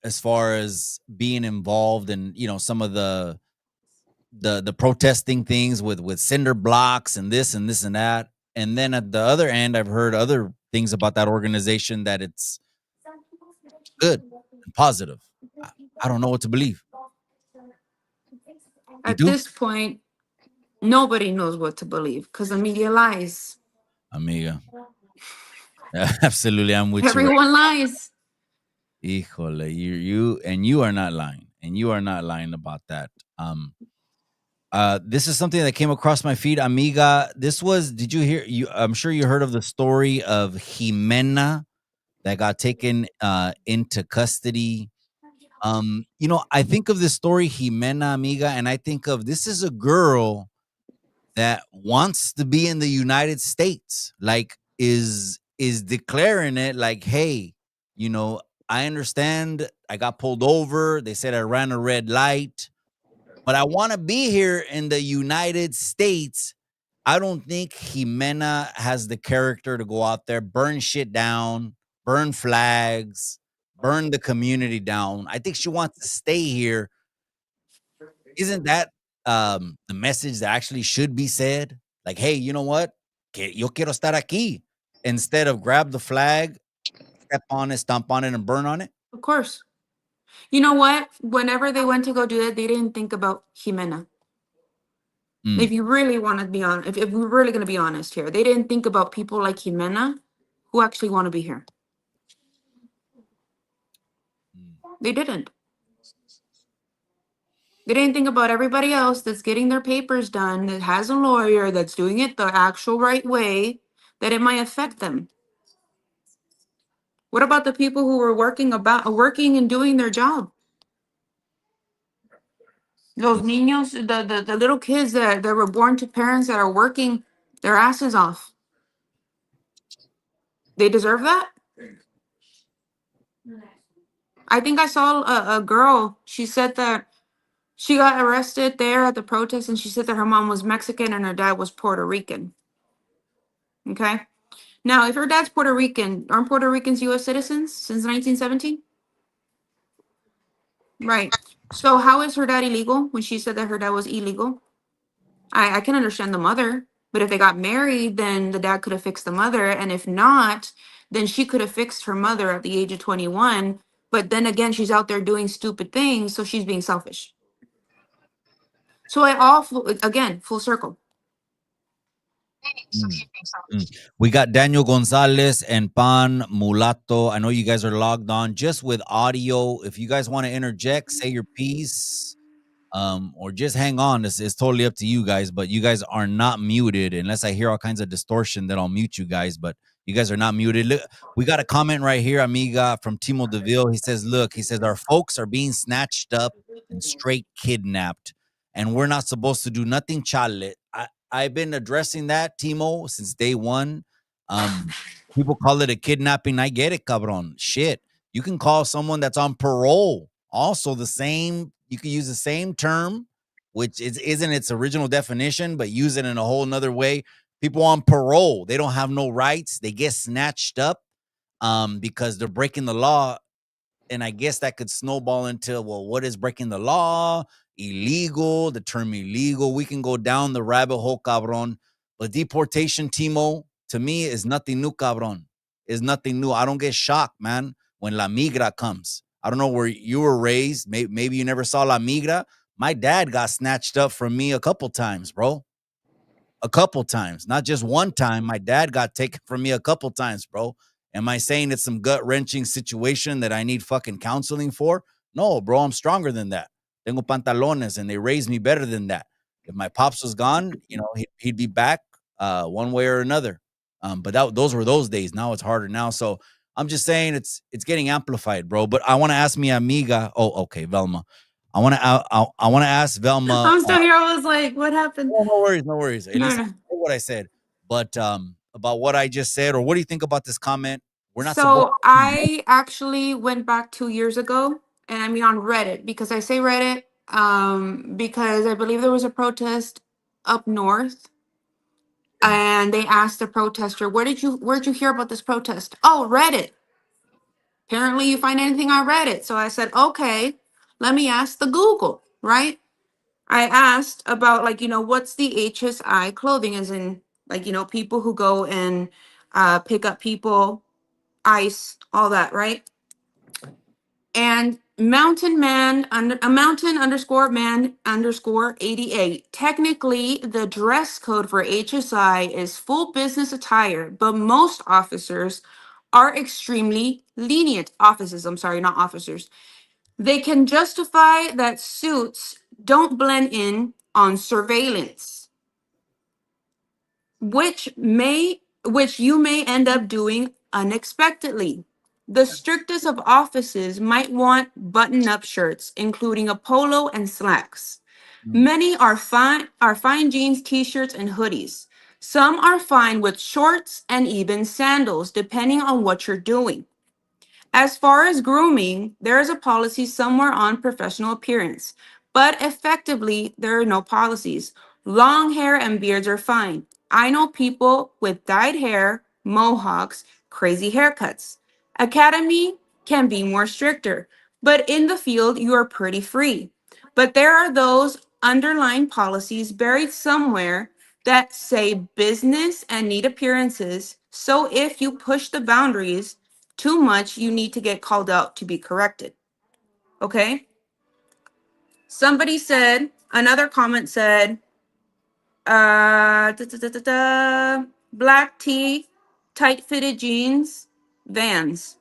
as far as being involved in, some of the protesting things with cinder blocks and this and this and that. And then at the other end, I've heard other things about that organization that it's good and positive. I don't know what to believe. You At do? this point, nobody knows what to believe because the media lies. Amiga. Absolutely, I'm with you right. Everyone lies. Híjole, you are not lying. And you are not lying about that. This is something that came across my feed, amiga. Did you hear I'm sure you heard of the story of Jimena that got taken into custody. I think of this story, Jimena, amiga, and I think of this is a girl that wants to be in the United States, like is declaring it like, hey, I understand I got pulled over. They said I ran a red light, but I want to be here in the United States. I don't think Jimena has the character to go out there, burn shit down, burn flags, burn the community down. I think she wants to stay here. Isn't that the message that actually should be said? Like, hey, you know what? Que yo quiero estar aquí. Instead of grab the flag, step on it, stomp on it, and burn on it. Of course. You know what? Whenever they went to go do that, they didn't think about Jimena. If you really want to be on, if we're really going to be honest here, they didn't think about people like Jimena who actually want to be here. They didn't. They didn't think about everybody else that's getting their papers done, that has a lawyer, that's doing it the actual right way, that it might affect them. What about the people who were working and doing their job? Those niños, the little kids that were born to parents that are working their asses off. They deserve that? I think I saw a girl. She said that she got arrested there at the protest, and she said that her mom was Mexican and her dad was Puerto Rican. Okay. Now, if her dad's Puerto Rican, aren't Puerto Ricans U.S. citizens since 1917? Right. So how is her dad illegal when she said that her dad was illegal? I can understand the mother, but if they got married, then the dad could have fixed the mother. And if not, then she could have fixed her mother at the age of 21. But then again, she's out there doing stupid things, so she's being selfish. So again, full circle. We got Daniel Gonzalez and Pan Mulato. I know you guys are logged on just with audio. If you guys want to interject, say your piece, or just hang on. It's totally up to you guys, but you guys are not muted unless I hear all kinds of distortion. Then I'll mute you guys, but you guys are not muted. Look, we got a comment right here, amiga, from Timo Deville. He says, look, he says, our folks are being snatched up and straight kidnapped, and we're not supposed to do nothing, chale. I've been addressing that, Timo, since day one. People call it a kidnapping. I get it, cabron. Shit. You can call someone that's on parole also the same. You can use the same term, which isn't its original definition, but use it in a whole nother way. People on parole, they don't have no rights. They get snatched up because they're breaking the law. And I guess that could snowball into, well, what is breaking the law? Illegal, the term illegal. We can go down the rabbit hole, cabron. But deportation, Timo, to me, is nothing new, cabron. Is nothing new. I don't get shocked, man, when La Migra comes. I don't know where you were raised. Maybe you never saw La Migra. My dad got snatched up from me a couple times, bro. A couple times, not just one time. My dad got taken from me a couple times, bro. Am I saying it's some gut-wrenching situation that I need fucking counseling for? No, bro, I'm stronger than that. Tengo pantalones, and they raised me better than that. If my pops was gone, he'd be back one way or another. But those were those days. Now it's harder now. So I'm just saying it's getting amplified, bro. But I want to ask mi amiga. Oh, okay, Velma. I want to ask Velma. I'm still here. I was like, what happened? No worries, no worries. At No, least no. I know what I said. But about what I just said, or what do you think about this comment? We're not supposed So to. I actually went back 2 years ago, and I mean on Reddit, because I say Reddit, because I believe there was a protest up north, and they asked the protester, where'd you hear about this protest? Oh, Reddit. Apparently you find anything on Reddit. So I said, okay, let me ask the Google, right? I asked about, like, what's the HSI clothing, as in, like, people who go and pick up people, ICE, all that, right? And mountain underscore man underscore 88. Technically, the dress code for HSI is full business attire, but most officers are extremely lenient. Offices, I'm sorry, not officers. They can justify that suits don't blend in on surveillance, which you may end up doing unexpectedly. The strictest of offices might want button-up shirts, including a polo and slacks. Many are fine jeans, t-shirts, and hoodies. Some are fine with shorts and even sandals, depending on what you're doing. As far as grooming, there is a policy somewhere on professional appearance, but effectively, there are no policies. Long hair and beards are fine. I know people with dyed hair, mohawks, crazy haircuts. Academy can be more stricter, but in the field, you are pretty free. But there are those underlying policies buried somewhere that say business and neat appearances. So if you push the boundaries, too much, you need to get called out to be corrected. Okay? Another comment said, Black tee, tight fitted jeans, Vans,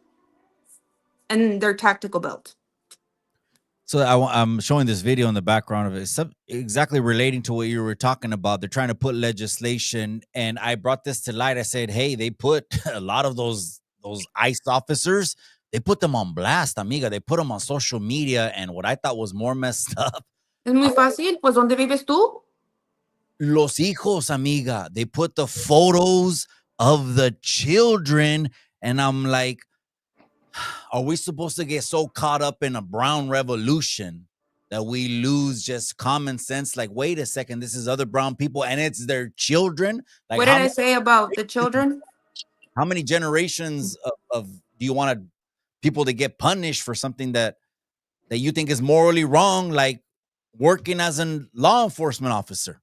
and their tactical belt. So I'm showing this video in the background of it. It's exactly relating to what you were talking about. They're trying to put legislation, and I brought this to light. I said, "Hey, they put a lot of those ICE officers. They put them on blast, amiga. They put them on social media, and what I thought was more messed up, Es muy fácil. Pues, ¿dónde vives tú? los hijos, amiga. They put the photos of the children, and I'm like, are we supposed to get so caught up in a brown revolution that we lose just common sense? Like, wait a second, this is other brown people and it's their children. Like, What did I say about the children? how many generations of do you want people to get punished for something that you think is morally wrong, like working as a law enforcement officer?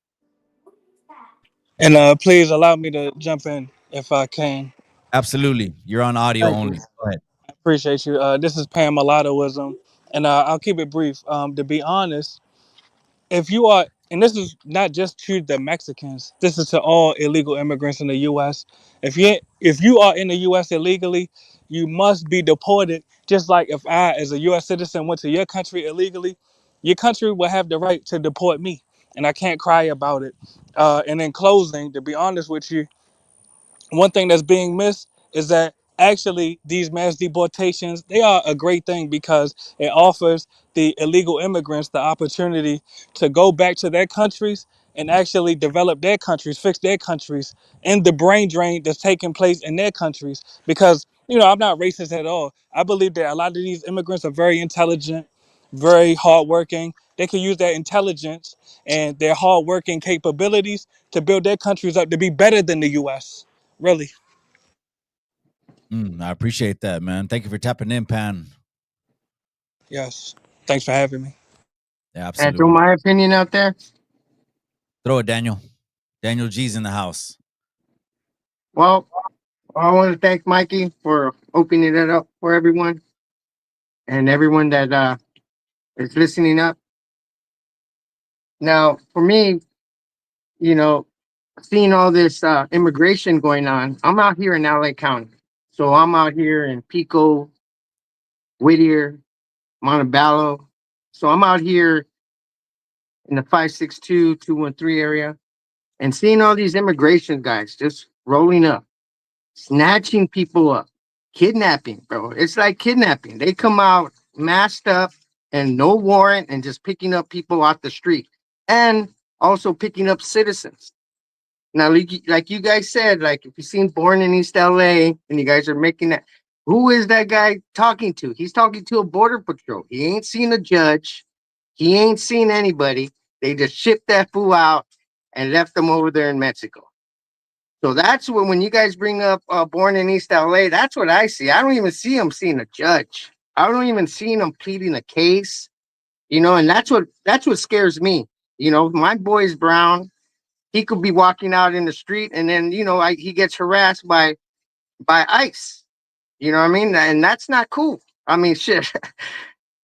And please allow me to jump in if I can. Absolutely. You're on audio Thank you. only. Go ahead. I appreciate you. This is Pam Mulattoism, and I'll keep it brief. To be honest, if you are, and this is not just to the Mexicans, this is to all illegal immigrants in the U.S. If you are in the U.S. illegally, you must be deported. Just like if I, as a U.S. citizen, went to your country illegally, your country will have the right to deport me, and I can't cry about it. And in closing, to be honest with you, one thing that's being missed is that actually these mass deportations, they are a great thing because it offers the illegal immigrants the opportunity to go back to their countries and actually develop their countries, fix their countries, and the brain drain that's taking place in their countries. Because, I'm not racist at all. I believe that a lot of these immigrants are very intelligent, very hardworking. They can use their intelligence and their hardworking capabilities to build their countries up to be better than the US. Really. I appreciate that, man. Thank you for tapping in, Pan. Yes. Thanks for having me. Yeah, And absolutely. throw my opinion out there. Throw it, Daniel. Daniel G's in the house. Well, I want to thank Mikey for opening it up for everyone and everyone that is listening up. Now, for me, you know, seeing all this immigration going on, I'm out here in LA County. So I'm out here in Pico, Whittier, Montebello. So I'm out here in the 562-213 area and seeing all these immigration guys just rolling up, snatching people up, kidnapping, bro. It's like kidnapping. They come out masked up and no warrant and just picking up people off the street and also picking up citizens. Now, like you guys said, like if you've seen Born in East LA and you guys are making that, who is that guy talking to? He's talking to a border patrol. He ain't seen a judge. He ain't seen anybody. They just shipped that fool out and left them over there in Mexico. So that's when you guys bring up Born in East LA, that's what I see. I don't even see him seeing a judge. I don't even see him pleading a case, and that's what scares me. My boy's brown. He could be walking out in the street and then, he gets harassed by ICE. You know what I mean? And that's not cool. I mean, shit.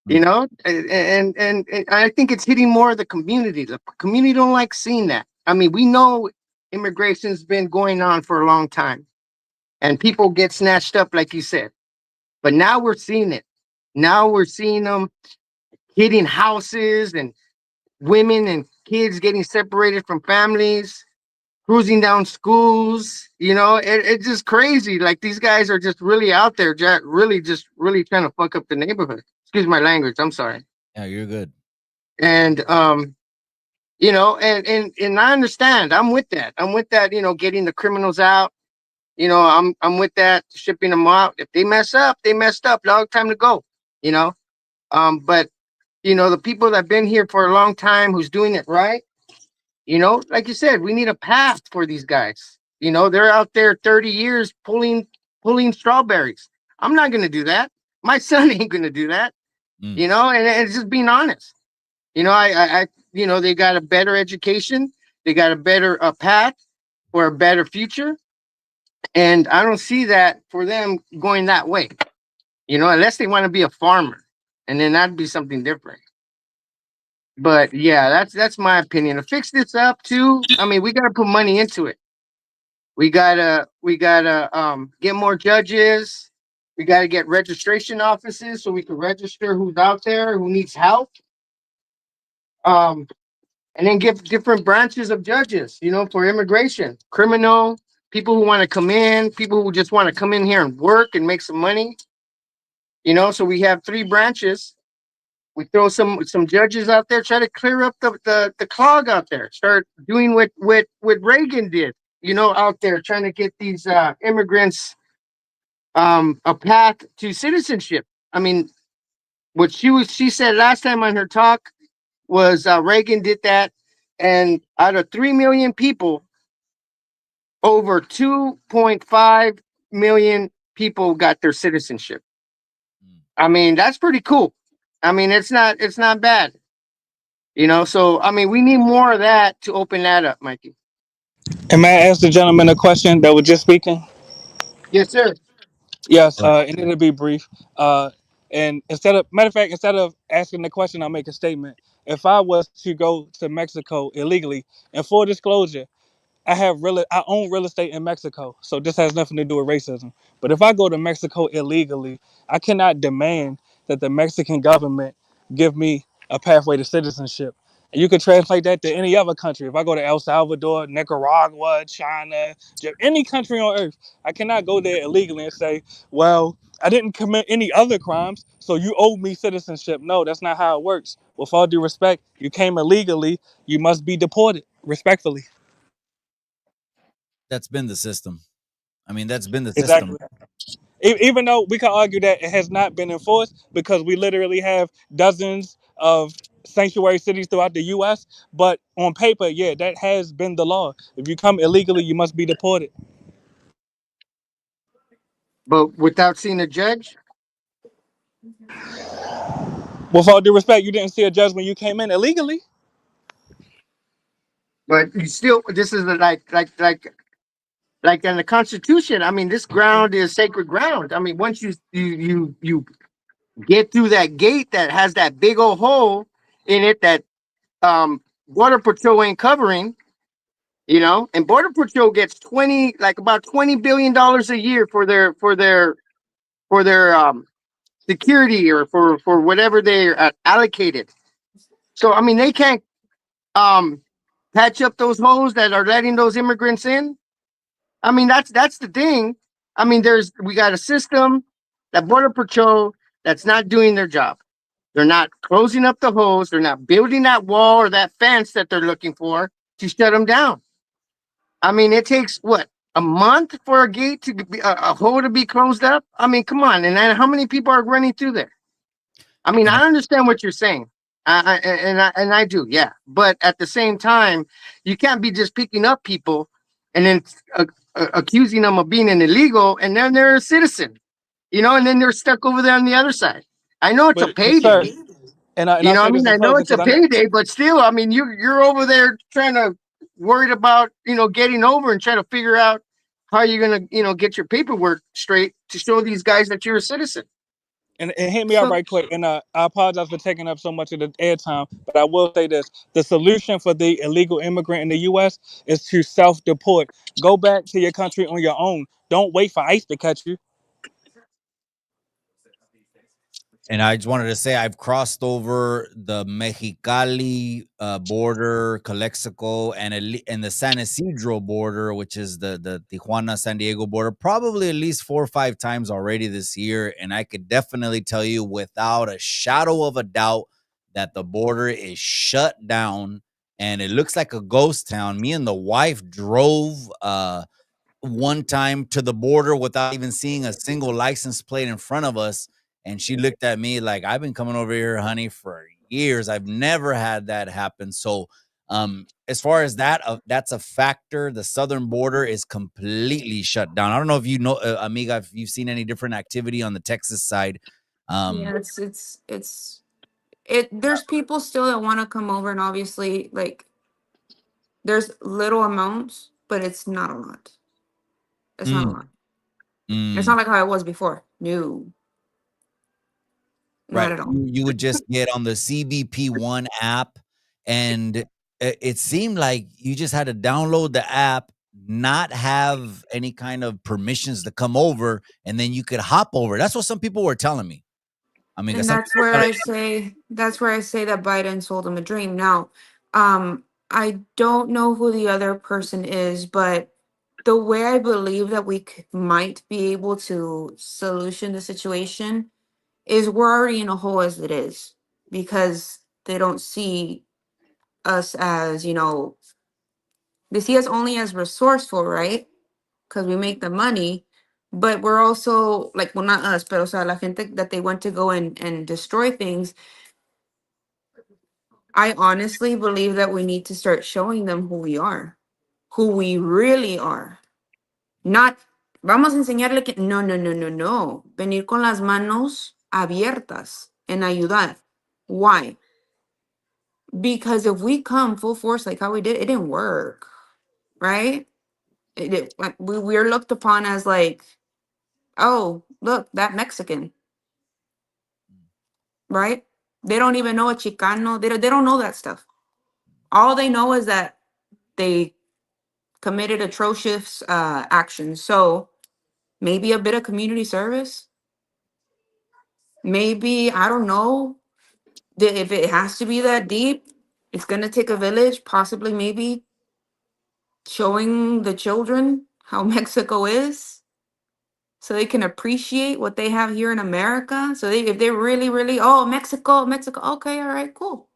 And I think it's hitting more of the community. The community don't like seeing that. I mean, we know immigration's been going on for a long time and people get snatched up, like you said. But now we're seeing it. Now we're seeing them hitting houses and women and kids getting separated from families, cruising down schools. It's just crazy. Like these guys are just really out there, really trying to fuck up the neighborhood. Excuse my language. I'm sorry. Yeah, you're good. And and I understand. I'm with that. Getting the criminals out. I'm with that, shipping them out. If they mess up, they messed up. Long time to go. But the people that've been here for a long time, who's doing it right. Like you said, we need a path for these guys. They're out there 30 years pulling strawberries. I'm not gonna do that. My son ain't gonna do that. And it's just being honest. They got a better education, they got a better path for a better future. And I don't see that for them going that way, unless they want to be a farmer. And then that'd be something different. But yeah, that's my opinion. To fix this up too, I mean, we gotta put money into it. We gotta get more judges. We gotta get registration offices so we can register who's out there who needs help. Um, and then give different branches of judges, for immigration, criminal, people who want to come in, people who just want to come in here and work and make some money. So we have three branches. We throw some judges out there, try to clear up the clog out there. Start doing what Reagan did, out there trying to get these immigrants a path to citizenship. I mean, what she said last time on her talk was Reagan did that, and out of 3 million people, over 2.5 million people got their citizenship. I mean, that's pretty cool. I mean, it's not bad. So I mean, we need more of that to open that up, Mikey. And may I ask the gentleman a question that was just speaking? Yes, sir. Yes, Go ahead. and it'll be brief. And matter of fact, instead of asking the question, I'll make a statement. If I was to go to Mexico illegally, and full disclosure, I own real estate in Mexico, so this has nothing to do with racism. But if I go to Mexico illegally, I cannot demand that the Mexican government give me a pathway to citizenship. And you could translate that to any other country. If I go to El Salvador, Nicaragua, China, any country on earth, I cannot go there illegally and say, well, I didn't commit any other crimes, so you owe me citizenship. No, that's not how it works. With all due respect, you came illegally, you must be deported, respectfully. That's been the system. I mean, that's been the system. Exactly. Even though we can argue that it has not been enforced because we literally have dozens of sanctuary cities throughout the U.S. But on paper, yeah, that has been the law. If you come illegally, you must be deported. But without seeing a judge. With all due respect, you didn't see a judge when you came in illegally. But you still, this is like in the Constitution. I mean, this ground is sacred ground. I mean, once you get through that gate that has that big old hole in it that border patrol ain't covering, and border patrol gets about $20 billion a year for their security or for whatever they are allocated. So I mean, they can't um patch up those holes that are letting those immigrants in. I mean, that's the thing. I mean, we got a system, that border patrol, that's not doing their job. They're not closing up the holes. They're not building that wall or that fence that they're looking for to shut them down. I mean, it takes what, a month for a gate to be a hole to be closed up. I mean, come on. And then how many people are running through there? I mean, And I, I understand what you're saying. I do, yeah. But at the same time, you can't be just picking up people and then accusing them of being an illegal, and then they're a citizen, and then they're stuck over there on the other side. I know it's a But sir, payday. and I'll I say mean, this in I know closing it's a because I know. payday, but still, I mean, you're over there trying to worried about getting over and trying to figure out how you're gonna get your paperwork straight to show these guys that you're a citizen. And hit me out So right quick. And I apologize for taking up so much of the airtime, but I will say this: the solution for the illegal immigrant in the U.S. is to self-deport. Go back to your country on your own. Don't wait for ICE to catch you. and I just wanted to say I've crossed over the Mexicali border, Calexico, and the San Isidro border, which is the Tijuana San Diego border, probably at least 4 or 5 times already this year. And I could definitely tell you without a shadow of a doubt that the border is shut down and it looks like a ghost town. Me and the wife drove one time to the border without even seeing a single license plate in front of us. And she looked at me like, I've been coming over here, honey, for years. I've never had that happen. So, as far as that, that's a factor. The southern border is completely shut down. I don't know if you know, amiga, if you've seen any different activity on the Texas side. yeah, it. There's people still that want to come over, and obviously, like, there's little amounts, but it's not a lot. It's not a mm, lot. It's mm. not like how it was before. No, not Right. at all. You would just get on the CBP One app. and it seemed like you just had to download the app, not have any kind of permissions to come over, and then you could hop over. That's what some people were telling me. I mean, 'cause And some that's people where are I telling say that Biden sold him a dream. Now, I don't know who the other person is, but the way I believe that we might be able to solution the situation is we're already in a hole as it is, because they don't see us as, they see us only as resourceful, right? Because we make the money, but we're also like, well, not us, but o sea, la gente that they went to go and destroy things. I honestly believe that we need to start showing them who we really are. Not, vamos a enseñarle que, no, no, no, no, no. Venir con las manos abiertas en ayudar. Why? Because if we come full force like how we did, it didn't work, right? Like, we're looked upon as like, oh, look, that Mexican, right? They don't even know a Chicano. They don't know that stuff. All they know is that they committed atrocious actions. So maybe a bit of community service. Maybe, I don't know, if it has to be that deep, it's going to take a village, possibly, maybe showing the children how Mexico is so they can appreciate what they have here in America. So if they really, really, oh, Mexico, Mexico, okay, all right, cool.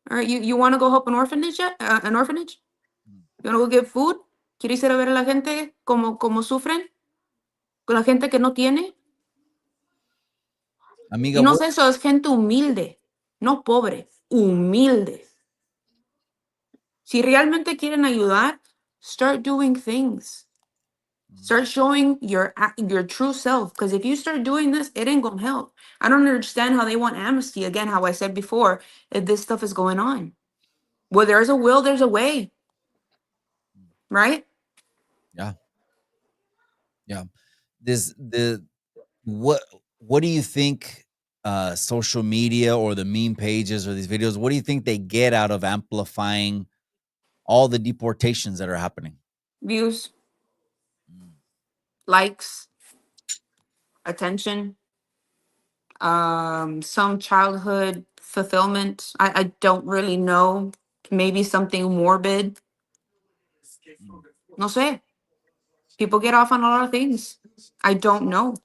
All right, you want to go help an orphanage yet? An orphanage? You want to go give food? ¿Quieres ir a ver a la gente como sufren? Con la gente que no tiene. Y Amiga, no what sé, eso es gente humilde, no pobre, humilde. Si realmente quieren ayudar, start doing things. Start showing your true self. Because if you start doing this, it ain't gonna help. I don't understand how they want amnesty again. How I said before, if this stuff is going on, well, there's a will, there's a way, right? yeah, yeah. This the what do you think social media or the meme pages or these videos, what do you think they get out of amplifying all the deportations that are happening? Views, likes, attention, some childhood fulfillment. I don't really know. Maybe something morbid. No sé. People get off on a lot of things. I don't know,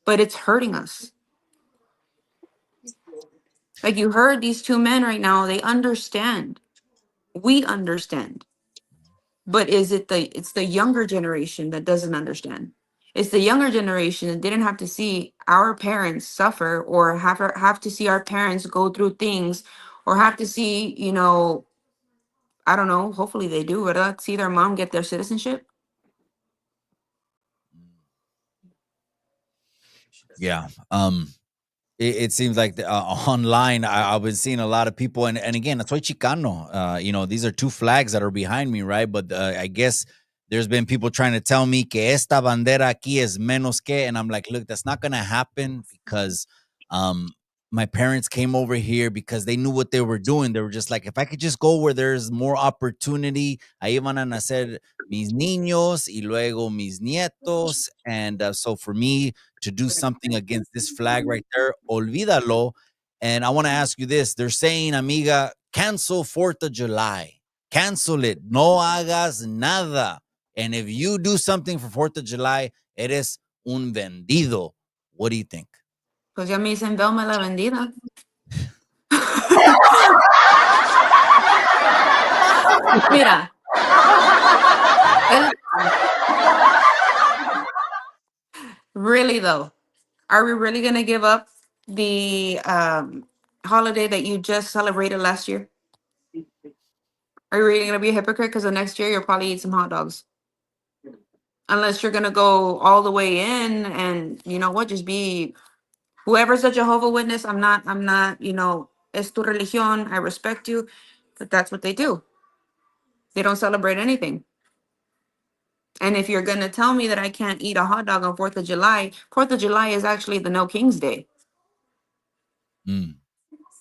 but it's hurting us. Like you heard these two men right now, they understand. We understand. But it's the younger generation that doesn't understand. It's the younger generation that didn't have to see our parents suffer or have to see our parents go through things or have to see, I don't know, hopefully they do, but see their mom get their citizenship. Yeah. It seems like online, I've been seeing a lot of people, and again, soy Chicano. These are two flags that are behind me, right? But I guess there's been people trying to tell me que esta bandera aquí es menos que, and I'm like, look, that's not gonna happen because um, my parents came over here because they knew what they were doing. They were just like, if I could just go where there's more opportunity, ahí van a nacer mis niños y luego mis nietos, and so for me to do something against this flag right there, olvídalo. And I want to ask you this. They're saying, amiga, cancel 4th of July. Cancel it. No hagas nada. And if you do something for 4th of July, eres un vendido. What do you think? Pues ya me dicen, Velma la vendida. Mira, really though, are we really gonna give up the holiday that you just celebrated last year? Are you really gonna be a hypocrite? Because the next year you'll probably eat some hot dogs. Unless you're gonna go all the way in and you know what, just be whoever's a Jehovah Witness. I'm not, es tu religion. I respect you, but that's what they do. They don't celebrate anything. And if you're gonna tell me that I can't eat a hot dog on 4th of July, 4th of July is actually the No King's Day. Mm.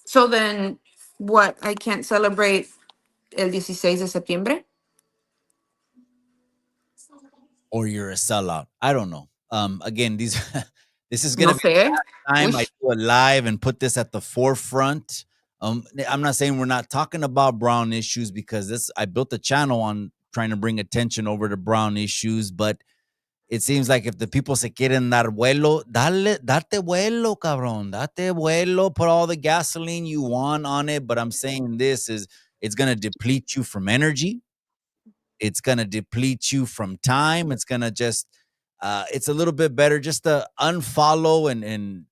So then What? I can't celebrate el 16 de septiembre? Or you're a sellout. I don't know. Again, these this is No gonna be the sé. last time I Uy. do it live and put this at the forefront. I'm not saying we're not talking about brown issues, because this I built the channel on trying to bring attention over to brown issues, but it seems like if the people se quieren dar vuelo, date vuelo, cabrón, date vuelo, put all the gasoline you want on it. But I'm saying this is, it's gonna deplete you from energy. It's gonna deplete you from time. It's gonna just it's a little bit better just to unfollow and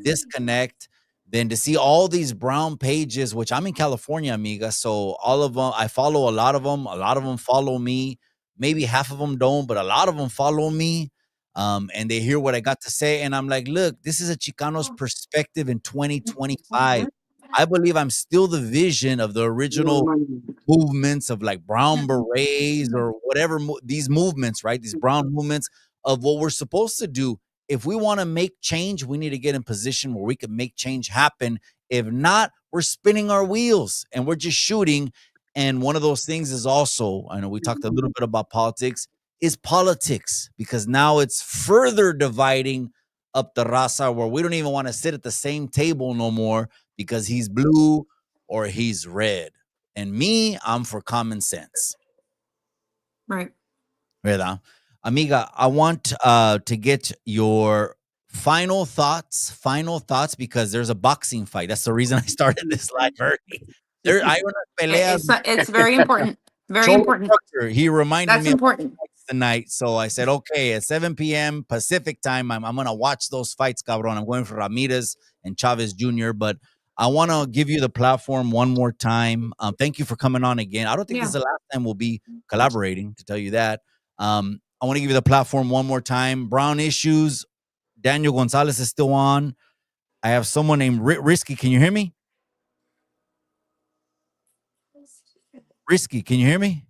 disconnect than to see all these brown pages, which I'm in California, amiga. So all of them, I follow a lot of them. A lot of them follow me. Maybe half of them don't, but a lot of them follow me. And they hear what I got to say. And I'm like, look, this is a Chicano's perspective in 2025. I believe I'm still the vision of the original movements of like brown berets or whatever, these movements, right? These brown movements of what we're supposed to do. If we want to make change, we need to get in position where we can make change happen. If not, we're spinning our wheels and we're just shooting. And one of those things is also, I know we talked a little bit about politics, is politics, because now it's further dividing up the raza where we don't even want to sit at the same table no more because he's blue or he's red. And me, I'm for common sense. Right. ¿Verdad? Amiga, I want to get your final thoughts, because there's a boxing fight. That's the reason I started this live early. There, hay unas peleas. It's very important. Very Cholo important. Tucker, he reminded That's me of important. fights tonight. So I said, okay, at 7 p.m. Pacific time, I'm going to watch those fights, cabron. I'm going for Ramirez and Chavez Jr., but I want to give you the platform one more time. Thank you for coming on again. I don't think this is the last time we'll be collaborating, to tell you that. I want to give you the platform one more time. Brown Issues, Daniel Gonzalez is still on. I have someone named Risky. Can you hear me? Risky, can you hear me?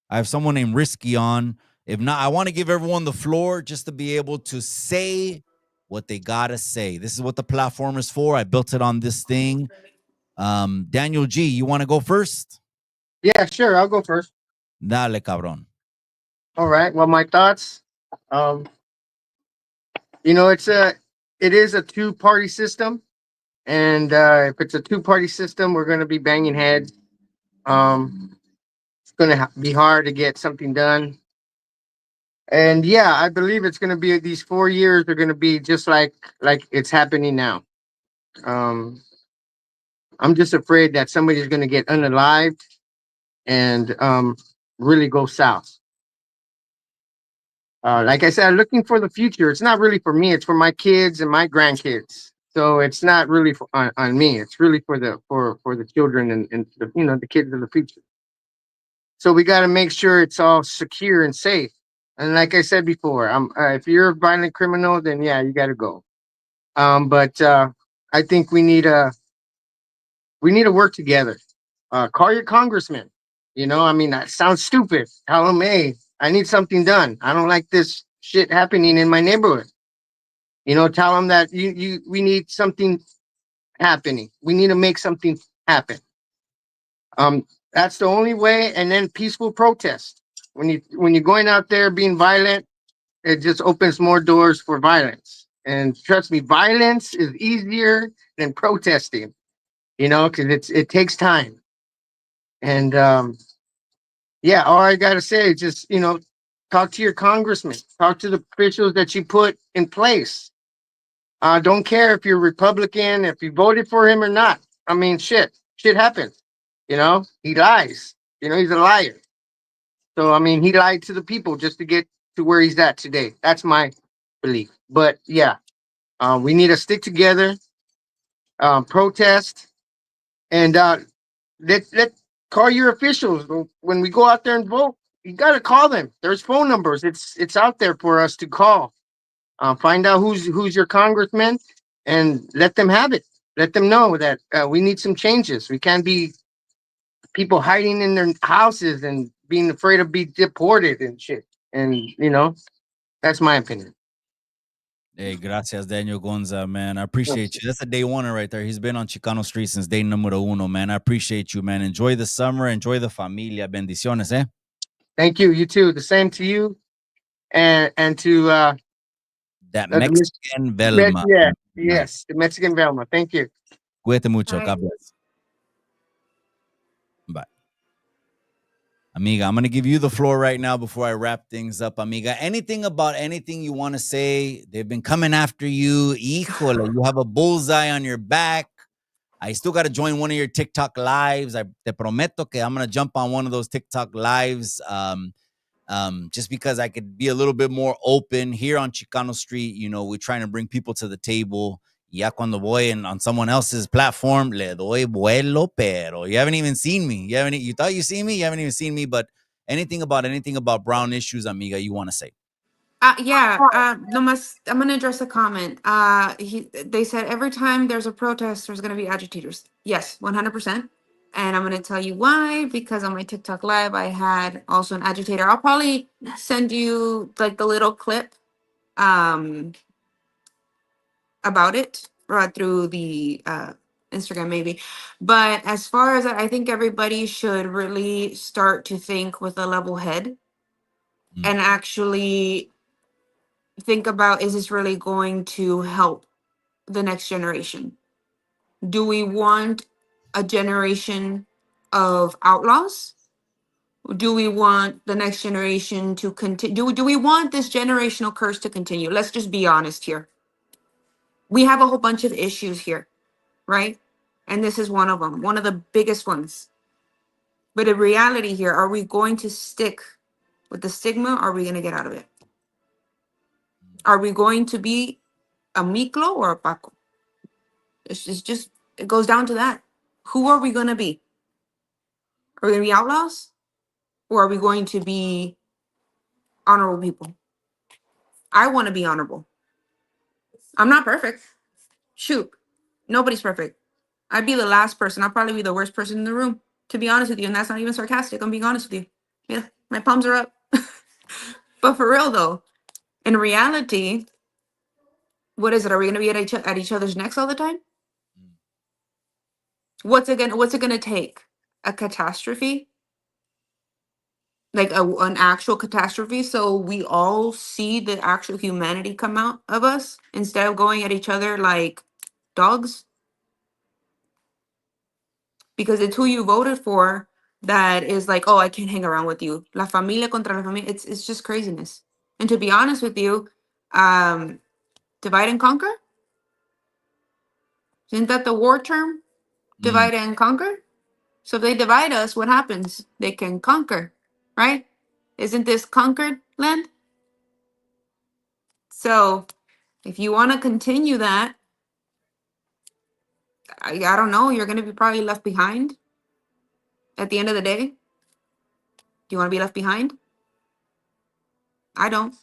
I have someone named Risky on. If not, I want to give everyone the floor just to be able to say what they gotta say. This is what the platform is for. I built it on this thing. Daniel G, you want to go first? Yeah, sure. I'll go first. Dale, cabrón. All right. Well, my thoughts. Um, it is a two-party system, and if it's a two-party system, we're going to be banging heads. It's going to be hard to get something done. And yeah, I believe it's going to be these 4 years are going to be just like it's happening now. Um, I'm just afraid that somebody's going to get unalived and really go south. Like I said, I'm looking for the future. It's not really for me. It's for my kids and my grandkids. So it's not really on me. It's really for the children and the kids of the future. So we got to make sure it's all secure and safe. And like I said before, if you're a violent criminal, then yeah, you got to go. But I think we need to work together. Call your congressman. I mean, that sounds stupid. Tell him, hey, I need something done. I don't like this shit happening in my neighborhood. Tell them that we need something happening. We need to make something happen. That's the only way. And then peaceful protest. When you're going out there being violent, it just opens more doors for violence. And trust me, violence is easier than protesting. Because it takes time. And yeah, all I gotta say is just talk to your congressman, talk to the officials that you put in place. Don't care if you're Republican, if you voted for him or not. I mean, shit happens. He lies. He's a liar. So I mean, he lied to the people just to get to where he's at today. That's my belief. But yeah, we need to stick together, protest, and let call your officials when we go out there and vote. You got to call them. There's phone numbers. It's out there for us to call. Find out who's your congressman, and let them have it. Let them know that we need some changes. We can't be people hiding in their houses and being afraid of being deported and shit. And that's my opinion. Hey, gracias, Daniel Gonza, man. I appreciate you. That's a day one right there. He's been on Chicano Street since day numero uno, man. I appreciate you, man. Enjoy the summer. Enjoy the familia. Bendiciones, eh? Thank you. You too. The same to you, and to That the Mexican Velma. yeah, Nice. yes, the Mexican Velma. Thank you. Cuídate mucho. Bye. God bless. Bye. Amiga, I'm going to give you the floor right now before I wrap things up, amiga. Anything about anything you want to say? They've been coming after you. Híjole, you have a bullseye on your back. I still got to join one of your TikTok lives. I te prometo que I'm going to jump on one of those TikTok lives just because I could be a little bit more open here on Chicano Street. You know, we're trying to bring people to the table. Ya cuando voy and on someone else's platform, le doy vuelo, pero you haven't even seen me. You thought you seen me? You haven't even seen me, but anything about brown issues, amiga, you want to say. Yeah, nomás, I'm gonna address a comment. They said every time there's a protest, there's gonna be agitators. Yes, 100%. And I'm gonna tell you why. Because on my TikTok live, I had also an agitator. I'll probably send you like the little clip um about it through the Instagram maybe. But as far as that, I think everybody should really start to think with a level head Mm. and actually think about, is this really going to help the next generation? Do we want a generation of outlaws? Do we want the next generation to continue? Do we want this generational curse to continue? Let's just be honest here. We have a whole bunch of issues here, right? And this is one of them, one of the biggest ones. But in reality here, are we going to stick with the stigma? Or are we going to get out of it? Are we going to be a Miklo or a Paco? It's just, it goes down to that. Who are we going to be? Are we going to be outlaws? Or are we going to be honorable people? I want to be honorable. I'm not perfect. Shoot, nobody's perfect. I'd be the last person. I'll probably be the worst person in the room, to be honest with you. And that's not even sarcastic. I'm being honest with you. Yeah, my palms are up. But for real though, in reality, what is it? Are we going to be at each other's necks all the time? What's it gonna take? A catastrophe? Like an actual catastrophe, so we all see the actual humanity come out of us instead of going at each other like dogs? Because it's who you voted for that is like, oh, I can't hang around with you. La familia contra la familia. It's just craziness. And to be honest with you, divide and conquer? Isn't that the war term? Divide and conquer? So if they divide us, what happens? They can conquer, right? Isn't this conquered land? So if you want to continue that, I don't know, you're going to be probably left behind at the end of the day. Do you want to be left behind? I don't.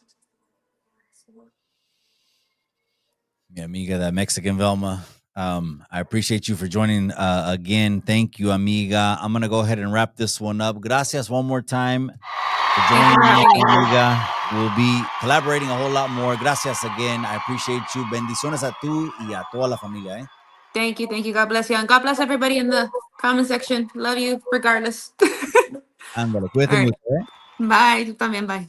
Mi amiga, that Mexican Velma. I appreciate you for joining again. Thank you, amiga. I'm gonna go ahead and wrap this one up. Gracias one more time for Thank you joining for me, having me. amiga. We'll be collaborating a whole lot more. Gracias again. I appreciate you. Bendiciones a tú y a toda la familia. Thank you. Thank you. God bless you. And God bless everybody in the comment section. Love you regardless. Ándale, All cuídate right. mucho. Bye. Tú también. Bye.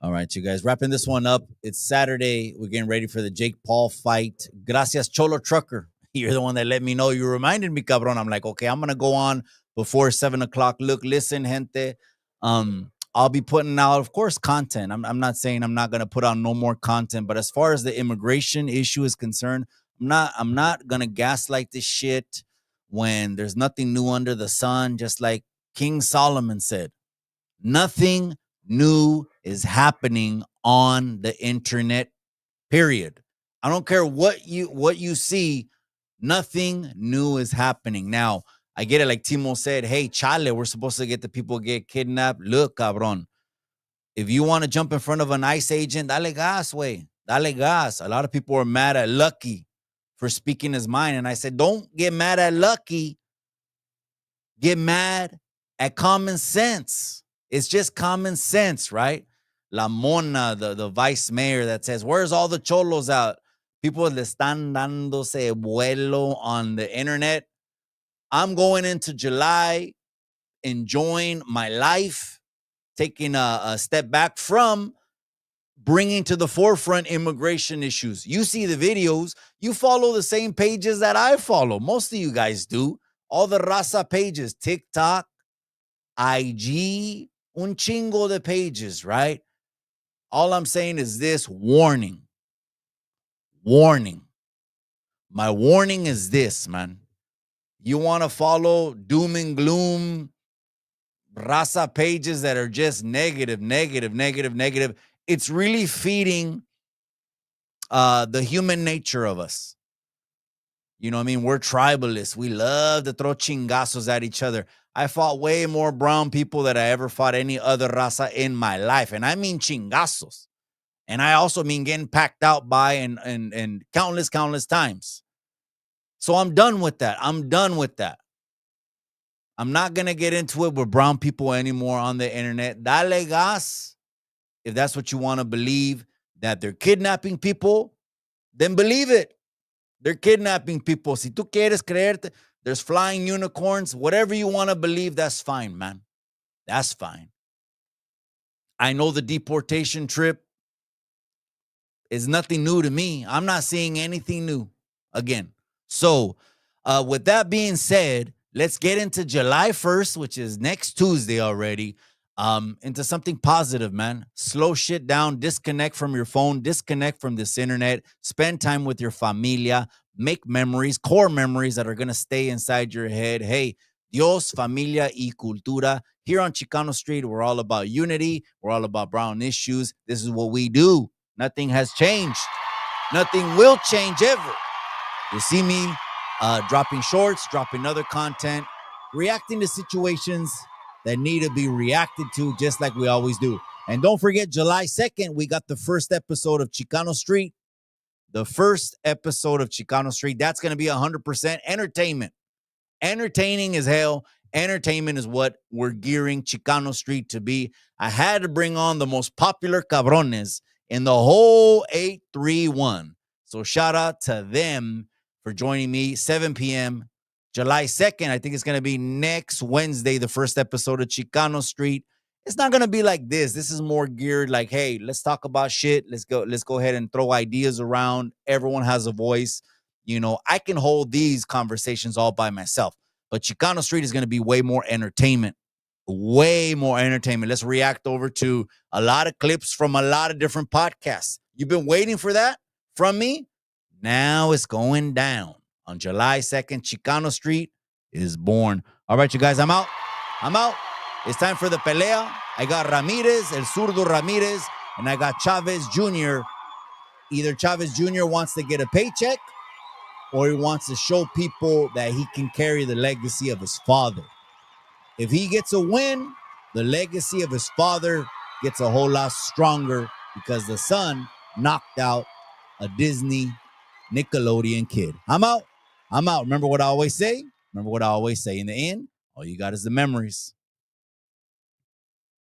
All right, you guys, wrapping this one up. It's Saturday. We're getting ready for the Jake Paul fight. Gracias, Cholo Trucker. You're the one that let me know. You reminded me, cabron. I'm like, okay, I'm gonna go on before 7:00. Look, listen, gente. I'll be putting out, of course, content. I'm not saying I'm not gonna put out no more content, but as far as the immigration issue is concerned, I'm not gonna gaslight this shit when there's nothing new under the sun. Just like King Solomon said, nothing new is happening on the internet, period. I don't care what you see, nothing new is happening. Now, I get it, like Timo said, hey, chale, we're supposed to get the people get kidnapped. Look, cabron, if you want to jump in front of an ICE agent, dale gas, way. Dale gas. A lot of people are mad at Lucky for speaking his mind. And I said, don't get mad at Lucky. Get mad at common sense. It's just common sense, right? La Mona, the vice mayor that says, where's all the cholos out? People le están dándose vuelo on the internet. I'm going into July, enjoying my life, taking a step back from bringing to the forefront immigration issues. You see the videos, you follow the same pages that I follow. Most of you guys do. All the raza pages, TikTok, IG, un chingo de pages, right? All I'm saying is this: warning. My warning is this, man. You want to follow doom and gloom raza pages that are just negative. It's really feeding the human nature of us. You know what I mean? We're tribalists. We love to throw chingazos at each other. I fought way more brown people than I ever fought any other raza in my life. And I mean chingazos. And I also mean getting packed out by and countless times. So I'm done with that. I'm not going to get into it with brown people anymore on the internet. Dale gas. If that's what you want to believe, that they're kidnapping people, then believe it. They're kidnapping people. Si tú quieres creerte, there's flying unicorns. Whatever you want to believe, that's fine, man. That's fine. I know the deportation trip is nothing new to me. I'm not seeing anything new again. So, with that being said, let's get into July 1st, which is next Tuesday already, into something positive, man. Slow shit down, disconnect from your phone, disconnect from this internet, spend time with your familia, make memories, core memories that are going to stay inside your head. Hey, Dios, familia y cultura. Here on Chicano Street, we're all about unity. We're all about brown issues. This is what we do. Nothing has changed. Nothing will change ever. You see me dropping shorts, dropping other content, reacting to situations that need to be reacted to, just like we always do. And don't forget, July 2nd, we got the first episode of Chicano Street. The first episode of Chicano Street. That's going to be 100% entertainment. Entertaining as hell. Entertainment is what we're gearing Chicano Street to be. I had to bring on the most popular cabrones in the whole 831. So shout out to them for joining me, 7 p.m. July 2nd. I think it's going to be next Wednesday, the first episode of Chicano Street. It's not going to be like this. This is more geared like, hey, let's talk about shit. Let's go ahead and throw ideas around. Everyone has a voice. You know, I can hold these conversations all by myself. But Chicano Street is going to be way more entertainment. Way more entertainment. Let's react over to a lot of clips from a lot of different podcasts. You've been waiting for that from me? Now it's going down. On July 2nd, Chicano Street is born. All right, you guys, I'm out. It's time for the pelea. I got Ramirez, El Zurdo Ramirez, and I got Chavez Jr. Either Chavez Jr. wants to get a paycheck or he wants to show people that he can carry the legacy of his father. If he gets a win, the legacy of his father gets a whole lot stronger because the son knocked out a Disney Nickelodeon kid. I'm out. Remember what I always say? In the end, all you got is the memories.